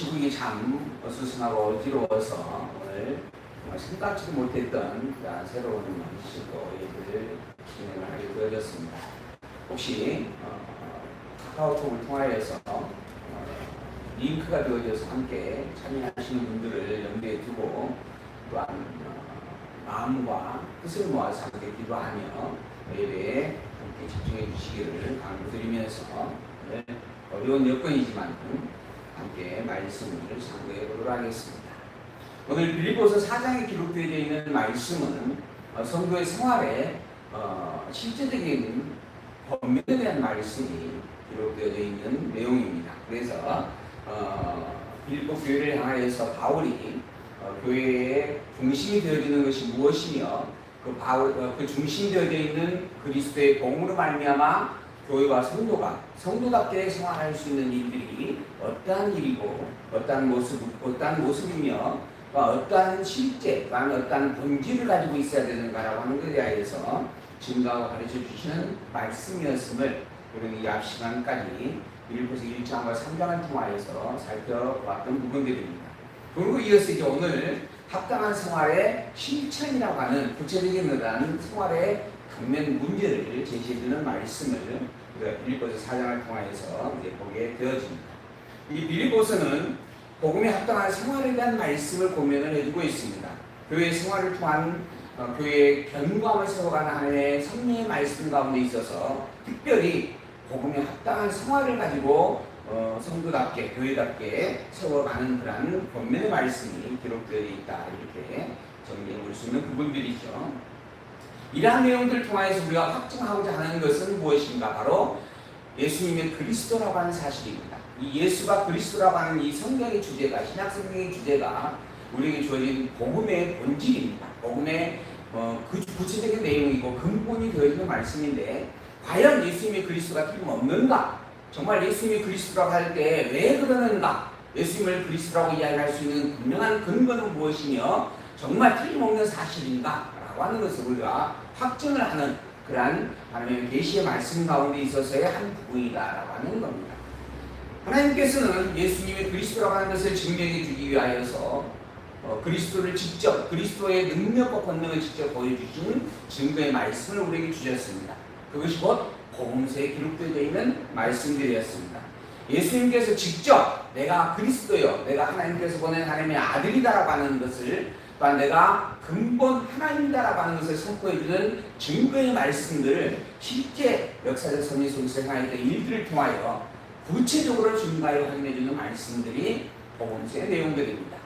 시국이 참 어수선하고 어지러워서 오늘 생각지도 못했던 새로운 시도를 진행을 하게 되어졌습니다. 혹시 카카오톡을 통하여서 링크가 되어져서 함께 참여하시는 분들을 염두에 두고 또한 마음과 뜻을 모아서 함께 기도하며 예배에 함께 집중해 주시기를 강조드리면서 어려운 여건이지만 함께 말씀을 상고해 보도록 하겠습니다. 오늘 빌립보서 4장에 기록되어 있는 말씀은 성도의 생활에 실제적인 권면에 대한 말씀이 기록되어 있는 내용입니다. 그래서 빌립보 교회를 향하여서 바울이 교회의 중심이 되어지는 것이 무엇이며 그 중심이 되어져 있는 그리스도의 복음으로 말미암아 교회와 성도답게 생활할 수 있는 일들이 어떠한 일이고 어떠한 모습이며 어떠한 실제, 어떠한 본질을 가지고 있어야 되는가라고 하는 것에 대해서 증거하고 가르쳐 주시는 말씀이었음을 우리는 이 앞 시간까지 빌립보서 1장과 3장을 통하여서 살펴봤던 부분들입니다. 그리고 이어서 이제 오늘 합당한 생활의 실천이라고 하는 구체적인 어떠한 생활의 당면 문제를 제시해주는 말씀을 우리가 빌립보서 4장을 통하여서 이제 보게 되어집니다. 이 빌립보서는 복음에 합당한 생활에 대한 말씀을 고면을 해주고 있습니다. 교회 생활을 통한 교회의 견고함을 세워가는 하나님의 성령의 말씀 가운데 있어서 특별히 복음에 합당한 생활을 가지고 성도답게 교회답게 세워가는 그런 권면의 말씀이 기록되어 있다 이렇게 정리해 볼 수 있는 부분들이죠. 이러한 내용들을 통해서 우리가 확증하고자 하는 것은 무엇인가? 바로 예수님의 그리스도라고 하는 사실입니다. 이 예수가 그리스도라고 하는 이 성경의 주제가, 신약 성경의 주제가 우리에게 주어진 복음의 본질입니다. 복음의 그 구체적인 내용이고 근본이 되어 있는 말씀인데 과연 예수님의 그리스도가 틀림없는가? 정말 예수님이 그리스도라고 할 때 왜 그러는가? 예수님을 그리스도라고 이야기할 수 있는 분명한 근거는 무엇이며 정말 틀림없는 사실인가? 라고 하는 것을 우리가 확증을 하는 그러한 하나님의 계시의 말씀 가운데 있어서의 한 부분이다라고 하는 겁니다. 하나님께서는 예수님이 그리스도라고 하는 것을 증명해 주기 위하여서 그리스도를 직접, 그리스도의 능력과 권능을 직접 보여주신 증거의 말씀을 우리에게 주셨습니다. 그것이 곧 복음서에 기록되어 있는 말씀들이었습니다. 예수님께서 직접 내가 그리스도요, 내가 하나님께서 보낸 하나님의 아들이다라고 하는 것을 또한 내가 근본 하나님이다라고 하는 것을 선포해주는 증거의 말씀들을 실제 역사적 섭리 속에서 행하였던 일들을 통하여 구체적으로 증거하여 확인해주는 말씀들이 복음서의 내용들입니다.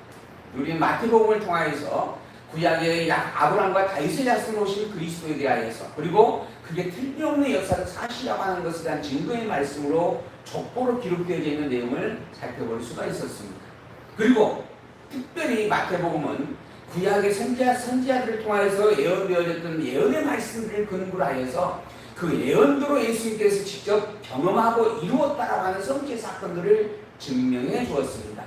우리는 마태복음을 통하여서 구약의 아브라함과 다윗의 자손으로 오신 그리스도에 대하여서 그리고 그게 틀림없는 역사적 사실이라고 하는 것에 대한 증거의 말씀으로 족보로 기록되어 있는 내용을 살펴볼 수가 있었습니다. 그리고 특별히 마태복음은 구약의 선지자들을 통하여서 예언되어졌던 예언의 말씀들을 근거로 하여서 그 예언대로 예수님께서 직접 경험하고 이루었다라고 하는 성취의 사건들을 증명해 주었습니다.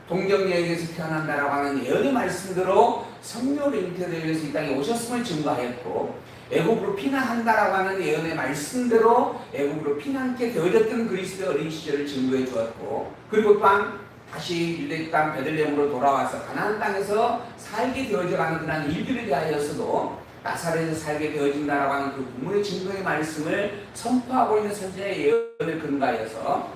동정녀에게서 태어난다라고 하는 예언의 말씀대로 성령으로 잉태되어서 이 땅에 오셨음을 증거하였고 애국으로 피난한다라고 하는 예언의 말씀대로 애국으로 피난케 되어졌던 그리스도의 어린 시절을 증거해 주었고 그리고 또한 다시 유대 땅 베들레헴으로 돌아와서 가나안 땅에서 살게 되어져가는 그런 일들에 대하여서도 나사렛에서 살게 되어진다라고 하는 그 부모의 증거의 말씀을 선포하고 있는 선지자의 예언을 근거하여서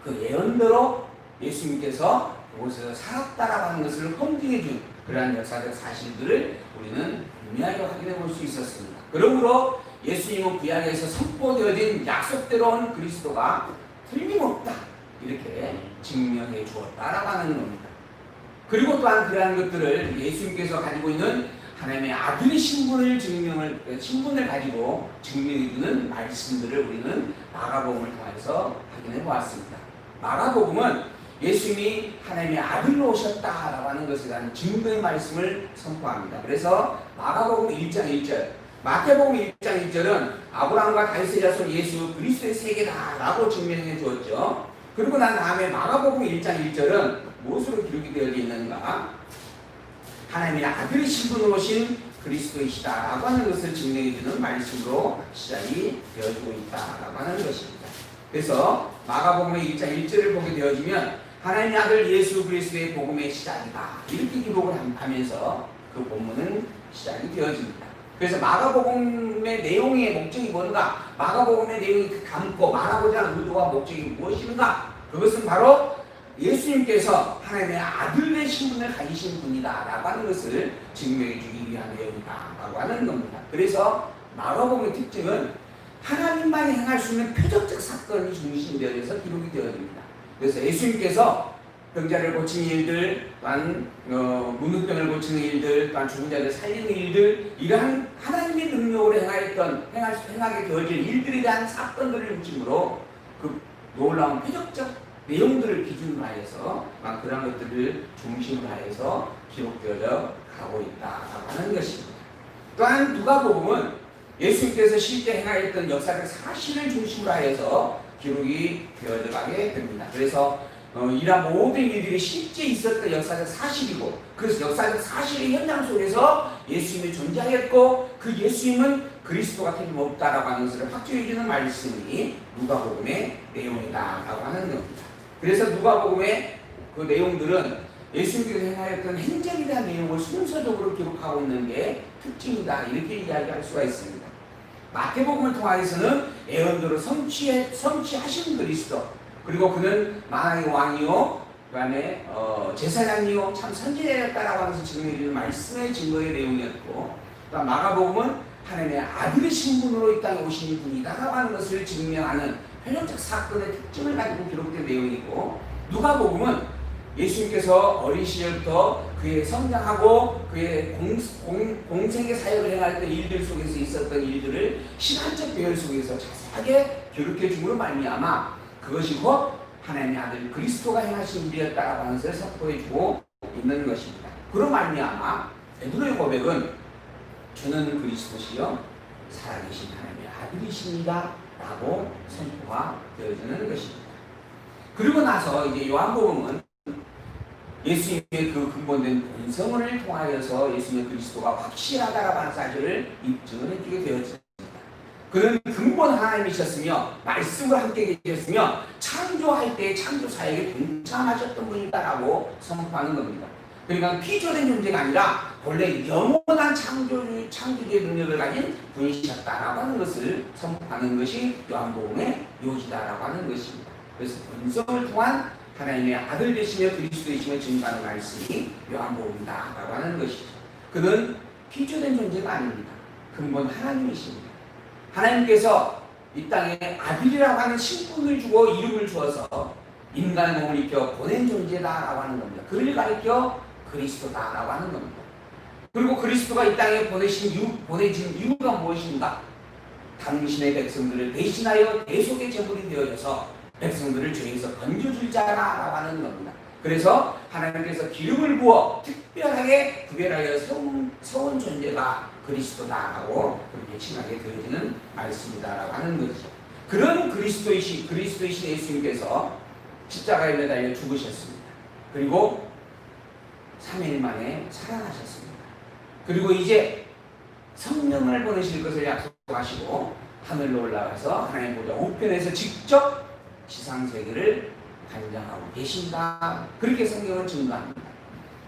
그 예언대로 예수님께서 그곳에서 살았다라고 하는 것을 검증해 준 그러한 역사적 사실들을 우리는 분명하게 확인해 볼 수 있었습니다. 그러므로 예수님은 구약에서 선포되어진 약속대로 온 그리스도가 틀림없다 이렇게 증명해 주었다라고 하는 겁니다. 그리고 또한 그러한 것들을 예수님께서 가지고 있는 하나님의 아들의 신분을 가지고 증명해 주는 말씀들을 우리는 마가복음을 통해서 확인해 보았습니다. 마가복음은 예수님이 하나님의 아들로 오셨다라고 하는 것에 대한 증거의 말씀을 선포합니다. 그래서 마가복음 1장 1절, 마태복음 1장 1절은 아브라함과 다윗의 자손 예수 그리스도의 세계다라고 증명해 주었죠. 그리고 난 다음에 마가복음 1장 1절은 무엇으로 기록이 되어 있는가? 하나님의 아들의 신분으로 오신 그리스도이시다라고 하는 것을 증명해 주는 말씀으로 시작이 되어지고 있다라고 하는 것입니다. 그래서 마가복음의 1장 1절을 보게 되어지면 하나님의 아들 예수 그리스도의 복음의 시작이다 이렇게 기록을 하면서 그 본문은 시작이 되어집니다. 그래서 마가복음의 내용의 목적이 뭔가, 마가복음의 내용이 담고 말하고자 하는 의도와 목적이 무엇인가, 그것은 바로 예수님께서 하나님의 아들 되신 분을 가지신 분이다 라고 하는 것을 증명해 주기 위한 내용이다 라고 하는 겁니다. 그래서 마가복음의 특징은 하나님만이 행할 수 있는 표적적 사건이 중심이 되어서 기록이 되어집니다. 그래서 예수님께서 병자를 고치는 일들, 또한 문둥병을 고치는 일들, 또한 죽은 자를 살리는 일들, 이러한 하나님의 능력으로 행하게 되어질 일들에 대한 사건들을 중심으로 그 놀라운 표적적 내용들을 기준으로 하여서 그런 것들을 중심으로 하여서 기록되어져 가고 있다라고 하는 것입니다. 또한 누가복음은 예수님께서 실제 행하였던 역사적 사실을 중심으로 하여서 기록이 되어져 가게 됩니다. 그래서 이러한 모든 일들이 실제 있었던 역사적 사실이고, 그래서 역사적 사실의 현장 속에서 예수님이 존재하였고 그 예수님은 그리스도가 틀림없다라고 하는 것을 확증해주는 말씀이 누가복음의 내용이다라고 하는 겁니다. 그래서 누가복음의 그 내용들은 예수님께서 행하였던 행적에 대한 내용을 순서적으로 기록하고 있는 게 특징이다 이렇게 이야기할 수가 있습니다. 마태복음을 통하여서는 예언대로 성취하신 그리스도, 그리고 그는 만왕의 왕이요, 그 다음에 제사장이요, 참 선지자였다라고 하면서 증명해주는 말씀의 증거의 내용이었고, 또 마가복음은 하나님의 아들의 신분으로 이 땅에 오신 분이다라고 하는 것을 증명하는 표적적 사건의 특징을 가지고 기록된 내용이고, 누가복음은 예수님께서 어린 시절부터 그의 성장하고 그의 공생의 사역을 행할 때 일들 속에서 있었던 일들을 시간적 배열 속에서 자세하게 기록해 줌으로 말미암아 그것이 곧 하나님의 아들 그리스도가 행하신 일이었다라고 하는 것을 선포해 주고 있는 것입니다. 그로 말미암아 베드로의 고백은 주는 그리스도시요 살아계신 하나님의 아들이십니다 라고 선포가 되어지는 것입니다. 그리고 나서 이제 요한복음은 예수님의 그 근본된 본성을 통하여서 예수님의 그리스도가 확실하다라고 하는 사실을 입증을 해주게 되었습니다. 그는 근본 하나님이셨으며 말씀을 함께 계셨으며 창조할 때 창조 사역에 동참하셨던 분이다라고 선포하는 겁니다. 그러니까 피조된 존재가 아니라 원래 영원한 창조주의 능력을 가진 분이셨다라고 하는 것을 선포하는 것이 요한복음의 요지다라고 하는 것입니다. 그래서 본성을 통한 하나님의 아들 되시며 그리스도이심을 증거하는 말씀이 요한복음이다라고 하는 것이죠. 그는 피조된 존재가 아닙니다. 근본 하나님이십니다. 하나님께서 이 땅에 아들이라고 하는 신분을 주고 이름을 주어서 인간의 몸을 입혀 보낸 존재다라고 하는 겁니다. 그를 가리켜 그리스도다라고 하는 겁니다. 그리고 그리스도가 이 땅에 보내진 이유가 무엇인가? 당신의 백성들을 대신하여 대속의 제물이 되어져서 백성들을 죄에서 건져줄 자라고 하는 겁니다. 그래서 하나님께서 기름을 부어 특별하게 구별하여 세운 존재가 그리스도다라고 그렇게 칭하게 되어지는 말씀이다라고 하는 것이죠. 그런 그리스도이신 예수님께서 십자가에 매달려 죽으셨습니다. 그리고 3일 만에 살아나셨습니다. 그리고 이제 성령을 보내실 것을 약속하시고 하늘로 올라가서 하나님 보좌 우편에서 직접 지상세계를 관장하고 계신다. 그렇게 성경은 증거합니다.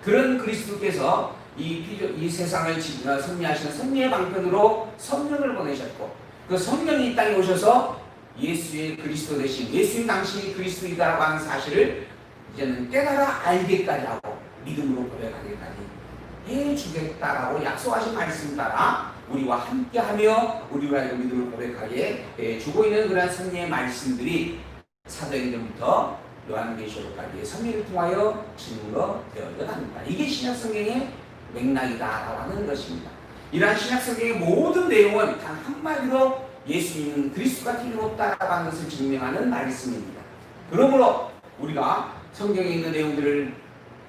그런 그리스도께서 이 세상을 섭리하시는 섭리의 방편으로 성령을 보내셨고, 그 성령이 이 땅에 오셔서 예수의 그리스도 되신 예수님 당신이 그리스도이다라고 하는 사실을 이제는 깨달아 알게까지 하고 믿음으로 고백하기까지 해주겠다라고 약속하신 말씀 따라 우리와 함께하며 우리가 믿음을 고백하게 주고 있는 그런 성령의 말씀들이 사도행전부터 요한계시록까지의 섭리를 통하여 증거되어져 갑니다. 이게 신약성경의 맥락이다라고 하는 것입니다. 이러한 신약성경의 모든 내용은 단 한마디로 예수님은 그리스도가 틀림없다라고 하는 것을 증명하는 말씀입니다. 그러므로 우리가 성경에 있는 내용들을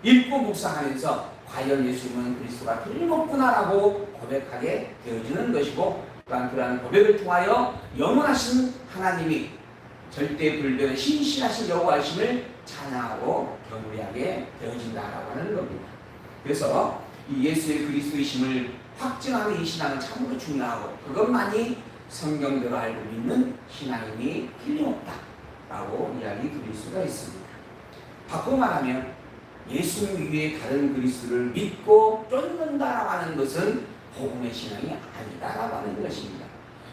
읽고 묵상하면서 과연 예수님은 그리스도가 틀림없구나라고 고백하게 되어지는 것이고, 또한 그러한 고백을 통하여 영원하신 하나님이 절대 불변의 신실하신 여호와이심을 찬양하고 경배하게 되어진다라고 하는 겁니다. 그래서 이 예수의 그리스도이심을 확증하는 이 신앙은 참으로 중요하고, 그것만이 성경대로 알고 믿는 신앙임이 틀림없다. 라고 이야기 드릴 수가 있습니다. 바꾸고 말하면 예수님 위에 다른 그리스도를 믿고 쫓는다라고 하는 것은 복음의 신앙이 아니다라고 하는 것입니다.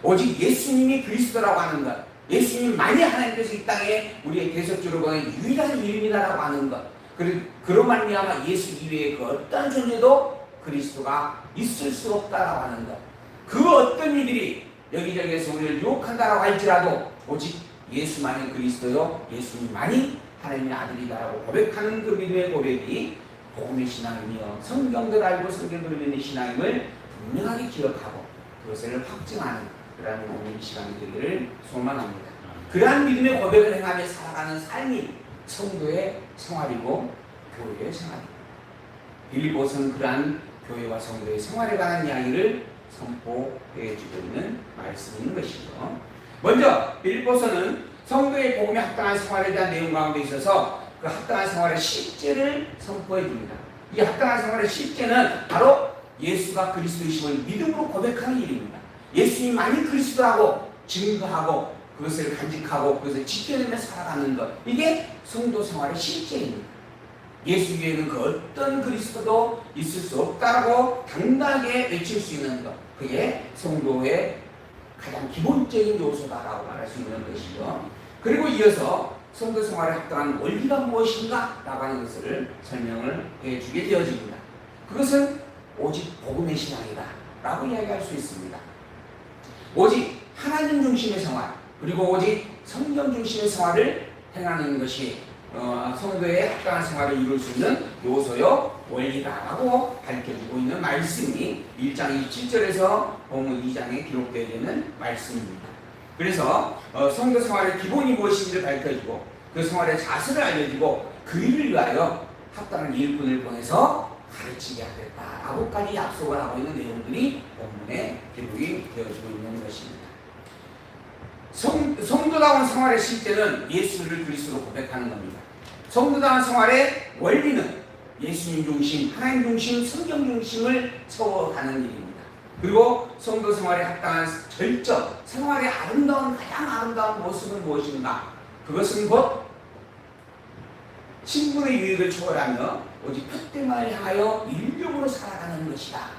오직 예수님이 그리스도라고 하는 것, 예수님만이 하나님께서 이 땅에 우리의 대속주로 보낸 유일한 이름이다라고 하는 것, 그로 말미암아 예수 이외에 그 어떤 존재도 그리스도가 있을 수 없다라고 하는 것, 그 어떤 이들이 여기저기에서 우리를 유혹한다라고 할지라도 오직 예수만이 그리스도요, 예수님만이 하나님의 아들이다라고 고백하는 그 믿음의 고백이 복음의 신앙이며 성경들 알고 성경들을 믿는 신앙임을 분명하게 기억하고 그것을 확증하는 그러한 오늘 시간이 되기를 소망합니다. 그러한 믿음의 고백을 행하며 살아가는 삶이 성도의 생활이고 교회의 생활입니다. 빌립보서는 그러한 교회와 성도의 생활에 관한 이야기를 선포해 주고 있는 말씀인 것이죠. 먼저 빌립보서는 성도의 복음에 합당한 생활에 대한 내용 가운데 있어서 그 합당한 생활의 실제를 선포해 줍니다. 이 합당한 생활의 실제는 바로 예수가 그리스도이심을 믿음으로 고백하는 일입니다. 예수님만이 그리스도라고 증거하고 그것을 간직하고 그것을 지켜내며 살아가는 것, 이게 성도 생활의 실제입니다. 예수 위에는 그 어떤 그리스도도 있을 수 없다고 당당하게 외칠 수 있는 것, 그게 성도의 가장 기본적인 요소다라고 말할 수 있는 것이죠. 그리고 이어서 성도 생활에 합당한 원리가 무엇인가 라고 하는 것을 설명을 해주게 되어집니다. 그것은 오직 복음의 신앙이다 라고 이야기할 수 있습니다. 오직 하나님 중심의 생활, 그리고 오직 성경 중심의 생활을 행하는 것이 성도의 합당한 생활을 이룰 수 있는 요소요 원리다라고 밝혀주고 있는 말씀이 1장 27절에서 본문 2장에 기록되어 있는 말씀입니다. 그래서 성도 생활의 기본이 무엇인지를 밝혀주고 그 생활의 자세를 알려주고 그 일을 위하여 합당한 일꾼을 보내서 가르치게 하겠다라고까지 약속을 하고 있는 내용들이 본문에 기록이 되어지고 있는 것입니다. 성도다운 생활의 실제는 예수를 그리스도로 고백하는 겁니다. 성도다운 생활의 원리는 예수님 중심, 하나님 중심, 성경 중심을 채워가는 일입니다. 그리고 성도 생활에 합당한 절적, 생활의 아름다운, 가장 아름다운 모습은 무엇인가? 그것은 곧 친분의 유익을 초월하며 오직 푯대만을 향하여 인격으로 살아가는 것이다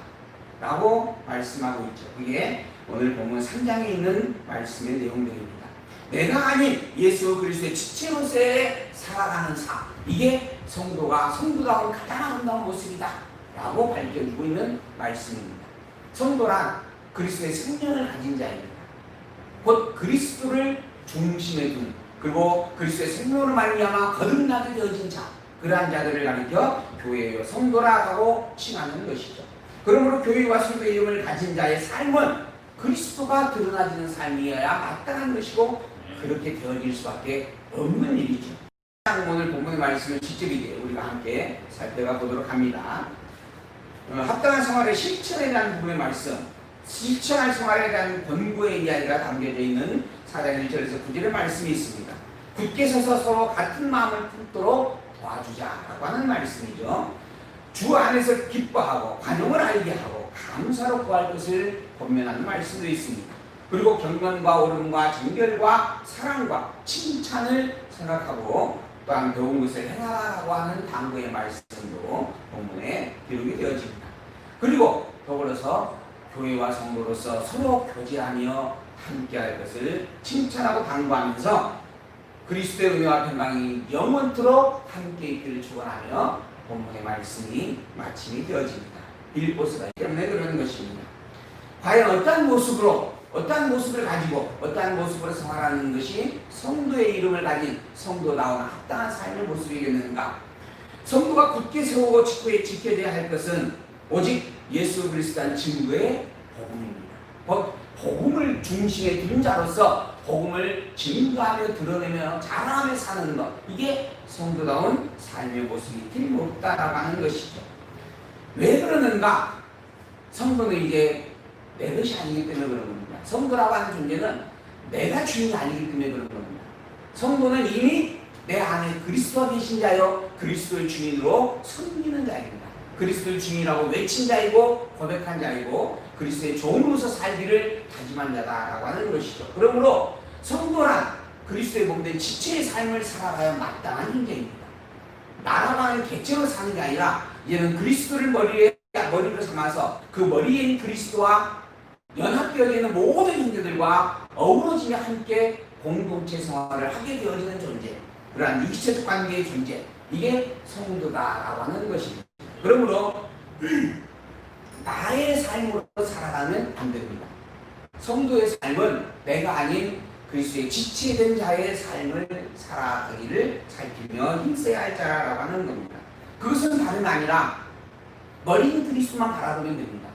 라고 말씀하고 있죠. 그게 오늘 본문 3장에 있는 말씀의 내용들입니다. 내가 아닌 예수 그리스도의 지체로서의 살아가는 삶, 이게 성도다운 가장 아름다운 모습이다 라고 밝혀주고 있는 말씀입니다. 성도란 그리스도의 생명을 가진 자입니다. 곧 그리스도를 중심에 둔, 그리고 그리스도의 생명으로 말미암아 거듭나게 되어진 자, 그러한 자들을 가리켜 교회의 성도라고 칭하는 것이죠. 그러므로 교회와 성도의 이름을 가진 자의 삶은 그리스도가 드러나지는 삶이어야 마땅한 것이고 그렇게 되어질 수밖에 없는 일이죠. 오늘 본문의 말씀을 직접 이제 우리가 함께 살펴가 보도록 합니다. 합당한 생활의 실천에 대한 부분의 말씀, 실천할 생활에 대한 권고의 이야기가 담겨져 있는 4장 1절에서 9절의 말씀이 있습니다. 굳게 서서 서로 같은 마음을 품도록 도와주자라고 하는 말씀이죠. 주 안에서 기뻐하고 관용을 알게 하고 감사로 구할 것을 권면하는 말씀도 있습니다. 그리고 경건과 옳음과 정결과 사랑과 칭찬을 생각하고 또한 배운 것을 행하라고 하는 당부의 말씀도 본문에 기록이 되어집니다. 그리고 더불어서 교회와 성도로서 서로 교제하며 함께할 것을 칭찬하고 당부하면서 그리스도의 은혜와 평강이 영원토록 함께 있기를 축원하며 본문의 말씀이 마침이 되어집니다. 빌립보서가 때문에 그러는 것입니다. 과연 어떠한 모습을 가지고 어떠한 모습으로 생활하는 것이 성도의 이름을 가진 성도다운 합당한 삶의 모습이겠는가? 성도가 굳게 세우고 지켜져야 할 것은 오직 예수 그리스도의 증거의 복음입니다. 곧 복음을 중심에 둔 자로서 복음을 증거하며 드러내며 자랑하며 사는 것, 이게 성도다운 삶의 모습이 틀림없다라고 하는 것이죠. 왜 그러는가? 성도는 이제 내 것이 아니기 때문에 그런 겁니다. 성도라고 하는 존재는 내가 주인이 아니기 때문에 그런 겁니다. 성도는 이미 내 안에 그리스도가 계신 자요 그리스도의 주인으로 섬기는 자입니다. 그리스도의 주인이라고 외친 자이고 고백한 자이고 그리스도의 종으로서 살기를 다짐한 자다라고 하는 것이죠. 그러므로 성도란 그리스도의 몸된 지체의 삶을 살아가야 마땅한 형제입니다. 나라고 하는 개체로 사는 게 아니라 이제는 그리스도를 머리로 삼아서 그 머리에 있는 그리스도와 연합되어 있는 모든 형제들과 어우러지며 함께 공동체 생활을 하게 되어지는 존재, 그러한 육체적 관계의 존재, 이게 성도다라고 하는 것입니다. 그러므로 나의 삶으로 살아가면 안 됩니다. 성도의 삶은 내가 아닌 그리스도의 지체된 자의 삶을 살아가기를 살피며 힘써야 할 자라고 하는 겁니다. 그것은 다름 아니라 머리인 그리스도만 바라보면 됩니다.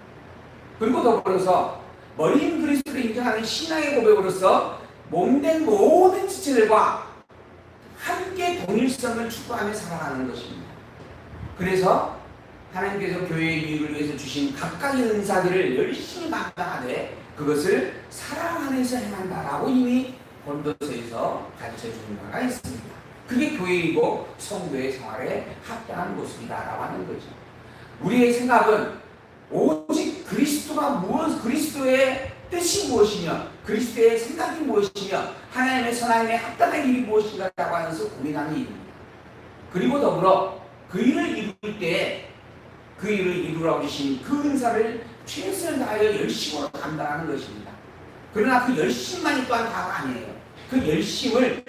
그리고 더불어서 머리인 그리스도를 인정하는 신앙의 고백으로서 몸된 모든 지체들과 함께 동일성을 추구하며 살아가는 것입니다. 그래서 하나님께서 교회의 유익을 위해서 주신 각각의 은사들을 열심히 감당하되 그것을 사랑 안에서 행한다라고 이미 본도서에서 가르쳐주는 바가 있습니다. 그게 교회이고 성도의 생활에 합당한 모습이다라고 하는 거죠. 우리의 생각은 오직 그리스도의 뜻이 무엇이며 그리스도의 생각이 무엇이며 하나님의 선하심에 합당한 일이 무엇인가라고 하면서 고민하는 일입니다. 그리고 더불어 그 일을 이룰 때 그 일을 이루라고 주신 그 은사를 최선을 다하여 열심으로 감당하는 것입니다. 그러나 그 열심만이 또한 다가 아니에요. 그 열심을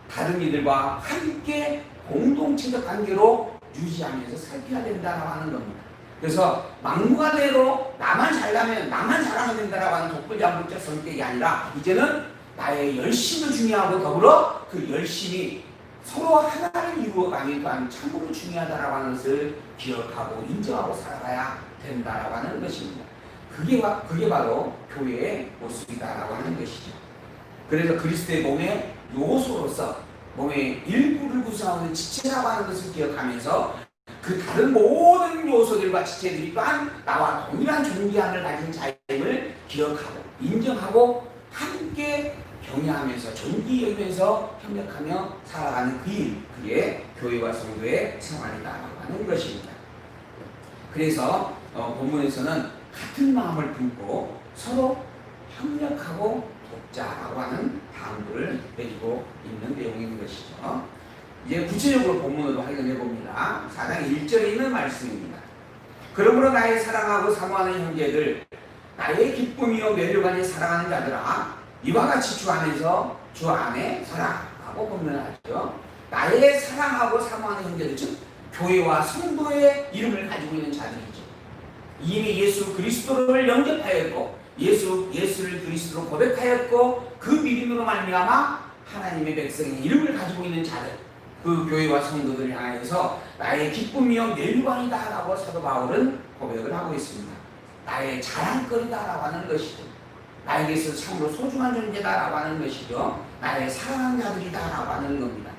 다른 이들과 함께 공동체적 관계로 유지하면서 살펴야 된다고 하는 겁니다. 그래서 막무가내로 나만 잘하면 된다라고 하는 독불장군적 성격이 아니라 이제는 나의 열심도 중요하고 더불어 그 열심이 서로 하나를 이루어가는 또한 참으로 중요하다라고 하는 것을 기억하고 인정하고 살아가야 된다라고 하는 것입니다. 그게 바로 교회의 모습이다라고 하는 것이죠. 그래서 그리스도의 몸의 요소로서 몸의 일부를 구성하는 지체라고 하는 것을 기억하면서 그 다른 모든 요소들과 지체들이 또한 나와 동일한 존귀함을 가진 자임을 기억하고 인정하고 함께 경외하면서 존귀 여기면서 협력하며 살아가는 그 일, 그게 교회와 성도의 생활이다라고 하는 것입니다. 그래서 본문에서는 같은 마음을 품고 서로 협력하고 돕자라고 하는 당부를 내리고 있는 내용인 것이죠. 이제 구체적으로 본문으로 확인해 봅니다. 4장 1절에 있는 말씀입니다. 그러므로 나의 사랑하고 사모하는 형제들, 나의 기쁨이요 면류관이 사랑하는 자들아, 이와 같이 주 안에 서라라고 본문하죠. 나의 사랑하고 사모하는 형제들, 즉 교회와 성도의 이름을 가지고 있는 자들이죠. 이미 예수 그리스도를 영접하였고 예수를 그리스도로 고백하였고 그 믿음으로 말미암아 하나님의 백성의 이름을 가지고 있는 자들, 그 교회와 성도들을 향해서 나의 기쁨이요 멸관이다라고 사도 바울은 고백을 하고 있습니다. 나의 자랑거리다라고 하는 것이죠. 나에게서 참으로 소중한 존재다라고 하는 것이죠. 나의 사랑하는 자들이다라고 하는 겁니다.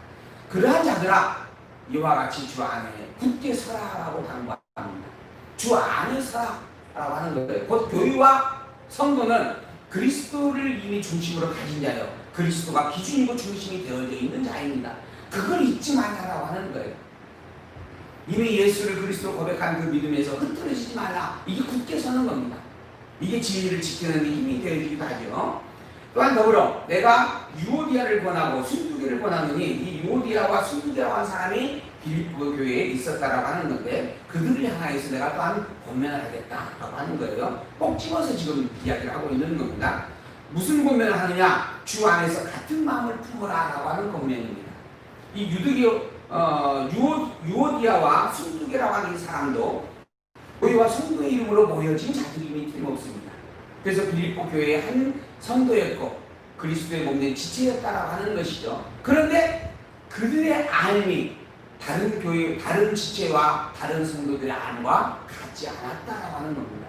그러한 자들아, 이와 같이 주 안에 굳게 서라라고 당부합니다. 주 안에 서라라고 하는 거예요. 곧 교회와 성도는 그리스도를 이미 중심으로 가진 자요, 그리스도가 기준이고 중심이 되어져 있는 자입니다. 그걸 잊지 말라라고 하는 거예요. 이미 예수를 그리스도로 고백한 그 믿음에서 흐트러지지 말라. 이게 굳게 서는 겁니다. 이게 진리를 지키는 데 힘이 되어지기도 하죠. 또한 더불어 내가 유오디아를 권하고 순두계를 권하느니 이 유오디아와 순두계라고 한 사람이 빌립보 교회에 있었다라고 하는 건데 그들을 향하여서 내가 또한 권면을 하겠다라고 하는 거예요. 꼭 집어서 지금 이야기를 하고 있는 겁니다. 무슨 권면을 하느냐? 주 안에서 같은 마음을 품으라라고 하는 권면입니다. 이 유오디아와 순두계라고 하는 이 사람도 교회와 성도의 이름으로 모여진 자들임이 틀림없습니다. 그래서 빌립보 교회의 한 성도였고 그리스도의 몸된 지체였다라고 하는 것이죠. 그런데 그들의 안이 다른 교회, 다른 지체와 다른 성도들의 안과 같지 않았다라고 하는 겁니다.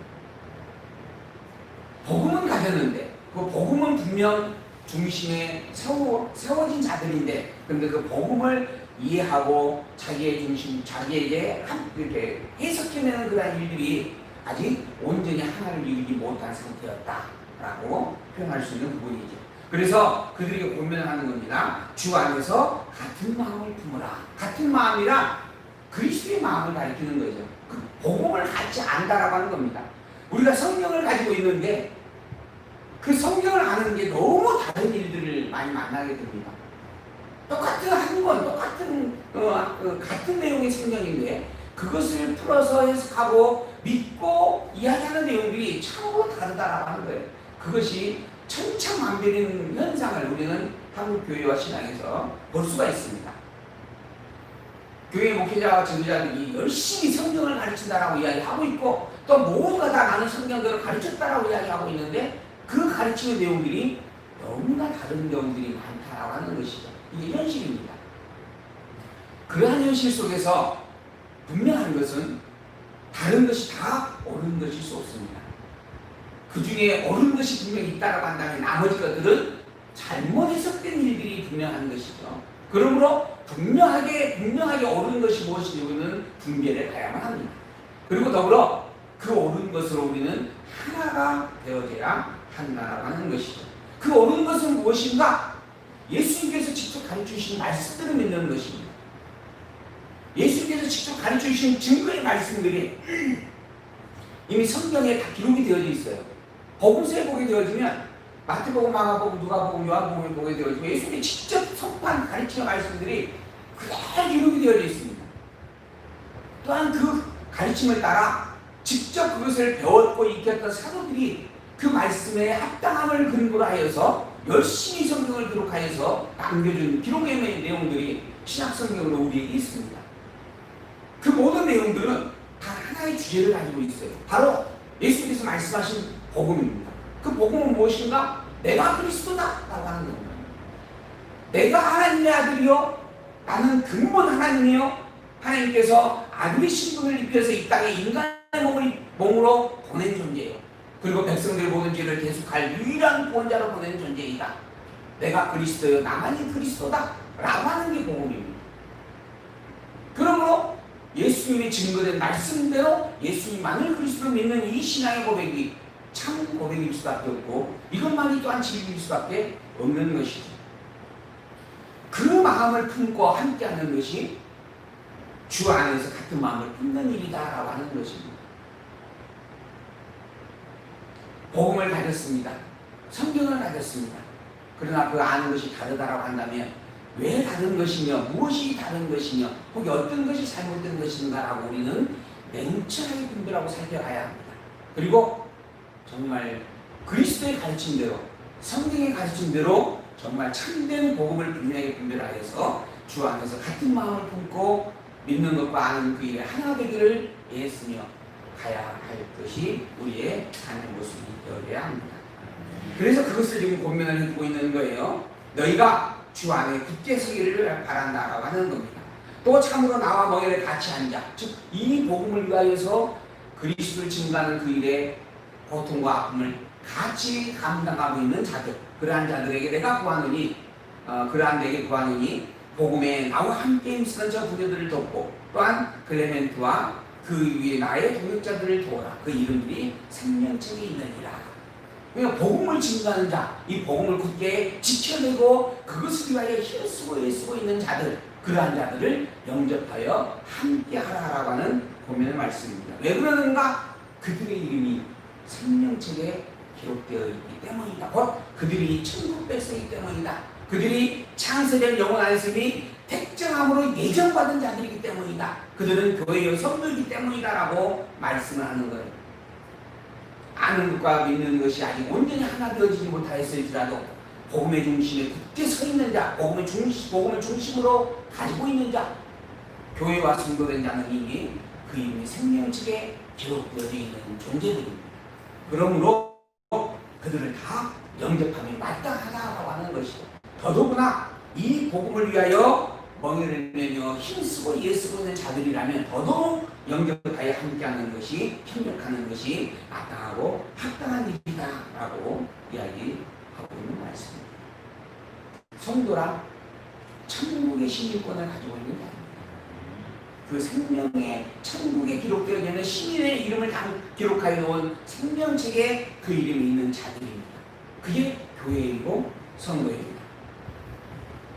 복음은 가졌는데 그 복음은 분명 중심에 세워진 자들인데, 그런데 그 복음을 이해하고 자기의 중심, 자기에게 이렇게 해석해내는 그런 일들이 아직 온전히 하나를 이루지 못한 상태였다라고 표현할 수 있는 부분이죠. 그래서 그들에게 권면을 하는 겁니다. 주 안에서 같은 마음을 품으라. 같은 마음이라 그리스도의 마음을 가리키는 거죠. 그 복음을 같이 안다라고 하는 겁니다. 우리가 성령을 가지고 있는데 그 성경을 아는 게 너무 다른 일들을 많이 만나게 됩니다. 똑같은 같은 내용의 성경인데 그것을 풀어서 해석하고 믿고 이야기하는 내용들이 참으로 다르다라고 하는 거예요. 그것이 천차만별인 현상을 우리는 한국 교회와 신앙에서 볼 수가 있습니다. 교회 목회자와 지도자들이 열심히 성경을 가르친다라고 이야기하고 있고 또 모두가 다 나는 성경대로 가르쳤다라고 이야기하고 있는데 그 가르치는 내용들이 너무나 다른 내용들이 많다라고 하는 것이죠. 이게 현실입니다. 그러한 현실 속에서 분명한 것은 다른 것이 다 옳은 것일 수 없습니다. 그 중에 옳은 것이 분명히 있다라고 한다면 나머지 것들은 잘못 해석된 일들이 분명한 것이죠. 그러므로 분명하게 옳은 것이 무엇인지 우리는 분별해 가야만 합니다. 그리고 더불어 그 옳은 것으로 우리는 하나가 되어져야 한다라고 하는 것이죠. 그 옳은 것은 무엇인가? 예수님께서 직접 가르쳐주신 말씀들을 믿는 것입니다. 예수님께서 직접 가르쳐주신 증거의 말씀들이 이미 성경에 다 기록이 되어져 있어요. 복음서에 보게 되어지면 마태복음, 마가복음, 누가복음, 요한복음에 보게 되어지면 예수님이 직접 선포한 가르치는 말씀들이 그대로 기록이 되어져 있습니다. 또한 그 가르침을 따라 직접 그것을 배웠고 익혔던 사도들이 그 말씀에 합당함을 근거로 하여서 열심히 성경을 기록하여서 남겨준 기록의 내용들이 신약성경으로 우리에게 있습니다. 그 모든 내용들은 다 하나의 주제를 가지고 있어요. 바로 예수님께서 말씀하신 복음입니다. 그 복음은 무엇인가? 내가 그리스도다 라고 하는 겁니다. 내가 하나님의 아들이요 나는 근본 하나님이요 하나님께서 아들의 신분을 입혀서 이 땅에 인간의 몸으로 보낸 존재예요. 그리고 백성들의 모든 죄를 대속할 유일한 구원자로 보낸 존재이다. 내가 그리스도요 나만이 그리스도다 라고 하는 게 복음입니다. 그러므로 예수님이 증거된 말씀대로 예수님만을 그리스도로 믿는 이 신앙의 고백이 참 고백일 수밖에 없고 이것만이 또한 진리일 수밖에 없는 것이죠. 그 마음을 품고 함께하는 것이 주 안에서 같은 마음을 품는 일이다라고 하는 것입니다. 복음을 가졌습니다. 성경을 가졌습니다. 그러나 그 아는 것이 다르다라고 한다면 왜 다른 것이며 무엇이 다른 것이며 혹은 어떤 것이 잘못된 것인가라고 우리는 냉철하게 분별하고 살펴가야 합니다. 그리고 정말 그리스도의 가르침대로 성경의 가르침대로 정말 참된 복음을 분명하게 분별하여서 주 안에서 같은 마음을 품고 믿는 것과 아는 그 일에 하나 되기를 애쓰며 가야 할 것이 우리의 삶의 모습이 되어야 합니다. 그래서 그것을 지금 고민을 해주고 있는 거예요. 너희가 주 안에 굳게 서기를 바란다라고 하는 겁니다. 또 참으로 나와 너희를 같이 앉아, 즉 이 복음을 위하여서 그리스도를 증거하는 그 일에 고통과 아픔을 같이 감당하고 있는 자들, 그러한 자들에게 내가 구하노니 그러한 내게 구하노니 복음에 나와 함께 힘쓰는 저 부녀들을 돕고 또한 클레멘트와 그 위에 나의 동역자들을 도우라. 그 이름들이 생명책에 있느니라. 그러니까 복음을 증거하는 자, 이 복음을 굳게 지켜내고 그것을 위하여 힘쓰고 애쓰고 있는 자들, 그러한 자들을 영접하여 함께하라라고 하는 고면의 말씀입니다. 왜 그러는가? 그들의 이름이 생명책에 기록되어 있기 때문이다. 곧 그들이 천국 백성이기 때문이다. 그들이 창세된 영원 안에서이 택정함으로 예정받은 자들이기 때문이다. 그들은 교회의 성도이기 때문이다라고 말씀을 하는 거예요. 아는 것과 믿는 것이 아직 온전히 하나 되어지지 못하였을지라도 복음의 중심에 굳게 서 있는 자, 복음을 중심으로 가지고 있는 자, 교회와 성도된 자는 이미 그 이름이 생명책에 기록되어 있는 존재들입니다. 그러므로 그들을 다 영접하면 마땅하다고 하는 것이죠. 더더구나 이 복음을 위하여 멍에를 내며 힘쓰고 애쓰고 있는 자들이라면 더더욱 영접하여 함께하는 것이, 협력하는 것이 마땅하고 합당한 일이다라고 이야기하고 있는 말씀입니다. 성도란 천국의 시민권을 가지고 있는 자입니다. 그 생명의 천국에 기록되어 있는 시민의 이름을 기록하여 놓은 생명책에 그 이름이 있는 자들입니다. 그게 교회이고 성도입니다.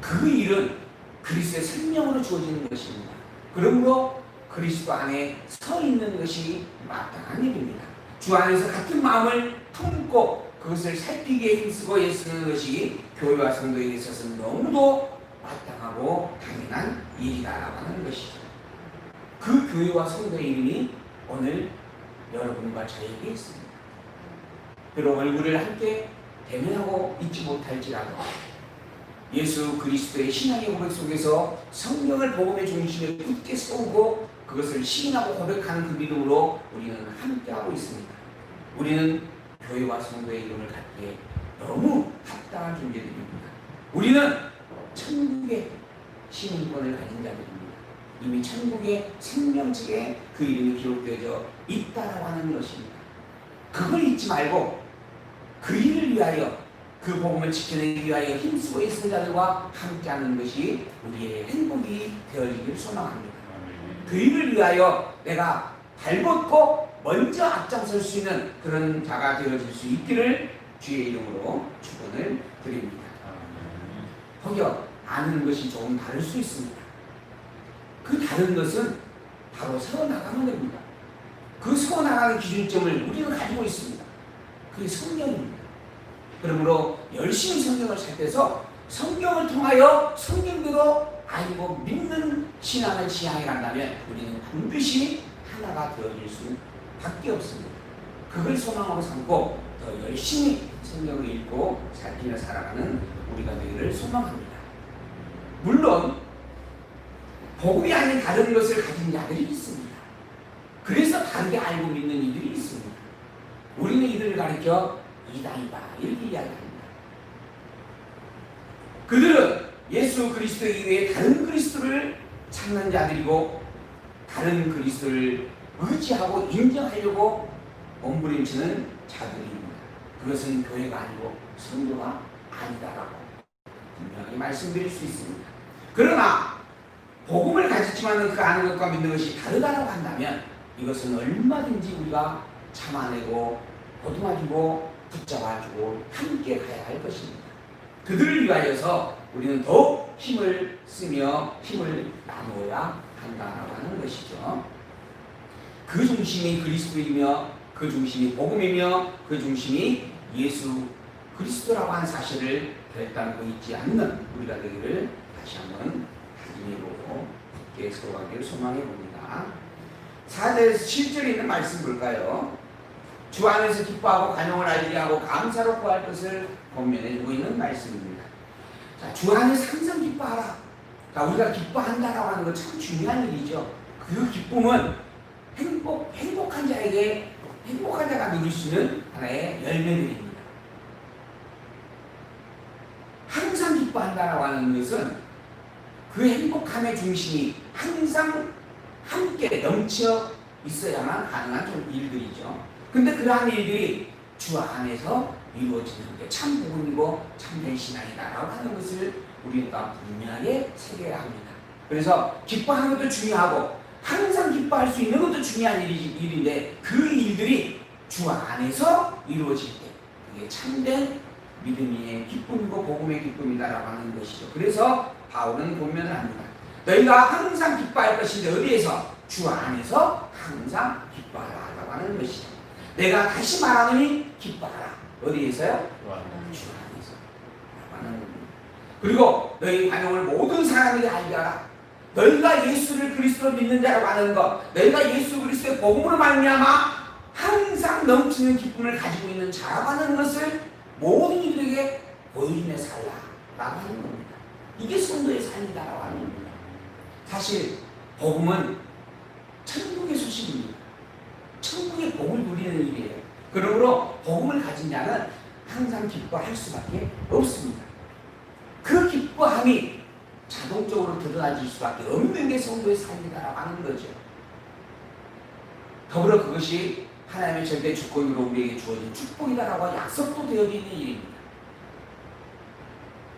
그 일은 그리스도의 생명으로 주어지는 것입니다. 그러므로 그리스도 안에 서 있는 것이 마땅한 일입니다. 주 안에서 같은 마음을 품고 그것을 살피기에 힘쓰고 애쓰는 것이 교회와 성도에게 있어서 너무도 마땅하고 당연한 일이다라고 하는 것이죠. 그 교회와 성도의 이름이 오늘 여러분과 저에게 있습니다. 비록 얼굴을 함께 대면하고 있지 못할지라도 예수 그리스도의 신앙의 고백 속에서 성령을 복음의 중심에 굳게 세우고 그것을 시인하고 고백하는 그 믿음으로 우리는 함께하고 있습니다. 우리는 교회와 성도의 이름을 갖기에 너무 합당한 존재들입니다. 우리는 천국의 시민권을 가진 자들입니다. 이미 천국의 생명책에 그 이름이 기록되어 있다라고 하는 것입니다. 그걸 잊지 말고 그 일을 위하여 그 복음을 지켜내기 위하여 힘쓰고 있는 자들과 함께하는 것이 우리의 행복이 되어지기를 소망합니다. 그 일을 위하여 내가 발벗고 먼저 앞장설 수 있는 그런 자가 되어질 수 있기를 주의 이름으로 축원을 드립니다. 혹여 아는 것이 조금 다를 수 있습니다. 그 다른 것은 바로 세워나가는 겁니다. 그 세워나가는 기준점을 우리는 가지고 있습니다. 그게 성령입니다. 그러므로 열심히 성경을 살펴서 성경을 통하여 성경대로 알고 믿는 신앙을 지향해 간다면 우리는 반드시 하나가 되어질 수밖에 없습니다. 그걸 소망으로 삼고 더 열심히 성경을 읽고 살피며 살아가는 우리가 되기를 소망합니다. 물론 복음이 아닌 다른 것을 가진 자들이 있습니다. 그래서 다르게 알고 믿는 이들이 있습니다. 우리는 이들을 가리켜 이단이다 이렇게 이야기합니다. 그들은 예수 그리스도 이외에 다른 그리스도를 찾는 자들이고 다른 그리스도를 의지하고 인정하려고 몸부림치는 자들입니다. 그것은 교회가 아니고 성도가 아니다라고 분명히 말씀드릴 수 있습니다. 그러나 복음을 가졌지만 그 아는 것과 믿는 것이 다르다라고 한다면 이것은 얼마든지 우리가 참아내고 보듬어주고 붙잡아주고 함께 가야 할 것입니다. 그들을 위하여서 우리는 더욱 힘을 쓰며 힘을 나누어야 한다라고 하는 것이죠. 그 중심이 그리스도이며 그 중심이 복음이며 그 중심이 예수 그리스도라고 하는 사실을 결단하고 있지 않는 우리가 되기를 다시 한번 다짐해보고 굳게 서가기를 소망해 봅니다. 4절에서 7절에 있는 말씀 볼까요? 주 안에서 기뻐하고 간용을 알게 하고 감사로 구할 것을 권면해 주고 있는 말씀입니다. 자, 주 안에서 항상 기뻐하라. 그러니까 우리가 기뻐한다라고 하는 건 참 중요한 일이죠. 그 기쁨은 행복한 자에게 행복한 자가 누릴 수 있는 하나의 열매들입니다. 항상 기뻐한다라고 하는 것은 그 행복함의 중심이 항상 함께 넘쳐 있어야만 가능한 좀 일들이죠. 근데 그러한 일들이 주 안에서 이루어지는 게 참 복음이고 참된 신앙이다라고 하는 것을 우리가 분명하게 새겨야 합니다. 그래서 기뻐하는 것도 중요하고 항상 기뻐할 수 있는 것도 중요한 일인데 그 일들이 주 안에서 이루어질 때 그게 참된 믿음의 기쁨이고 복음의 기쁨이다라고 하는 것이죠. 그래서 바울은 권면을 합니다. 너희가 항상 기뻐할 것인데 어디에서? 주 안에서 항상 기뻐하라고 하는 것이죠. 내가 다시 말하노니 기뻐하라. 어디에서요? 주 안에서. 하는 겁니다. 그리고 너희 관용을 모든 사람에게 알게 하라. 너희가 예수를 그리스도로 믿는 자라고 하는 것, 너희가 예수 그리스도의 복음으로 말미암아 항상 넘치는 기쁨을 가지고 있는 자라고 하는 것을 모든 이들에게 보여주며 살라라고 하는 겁니다. 이게 성도의 삶이다라고 하는 겁니다. 사실 복음은 천국의 소식입니다. 천국의 복을 누리는 일이에요. 그러므로 복음을 가진 자는 항상 기뻐할 수밖에 없습니다. 그 기뻐함이 자동적으로 드러나질 수밖에 없는 게 성도의 삶이다라고 하는 거죠. 더불어 그것이 하나님의 절대 주권으로 우리에게 주어진 축복이다라고 약속도 되어져 있는 일입니다.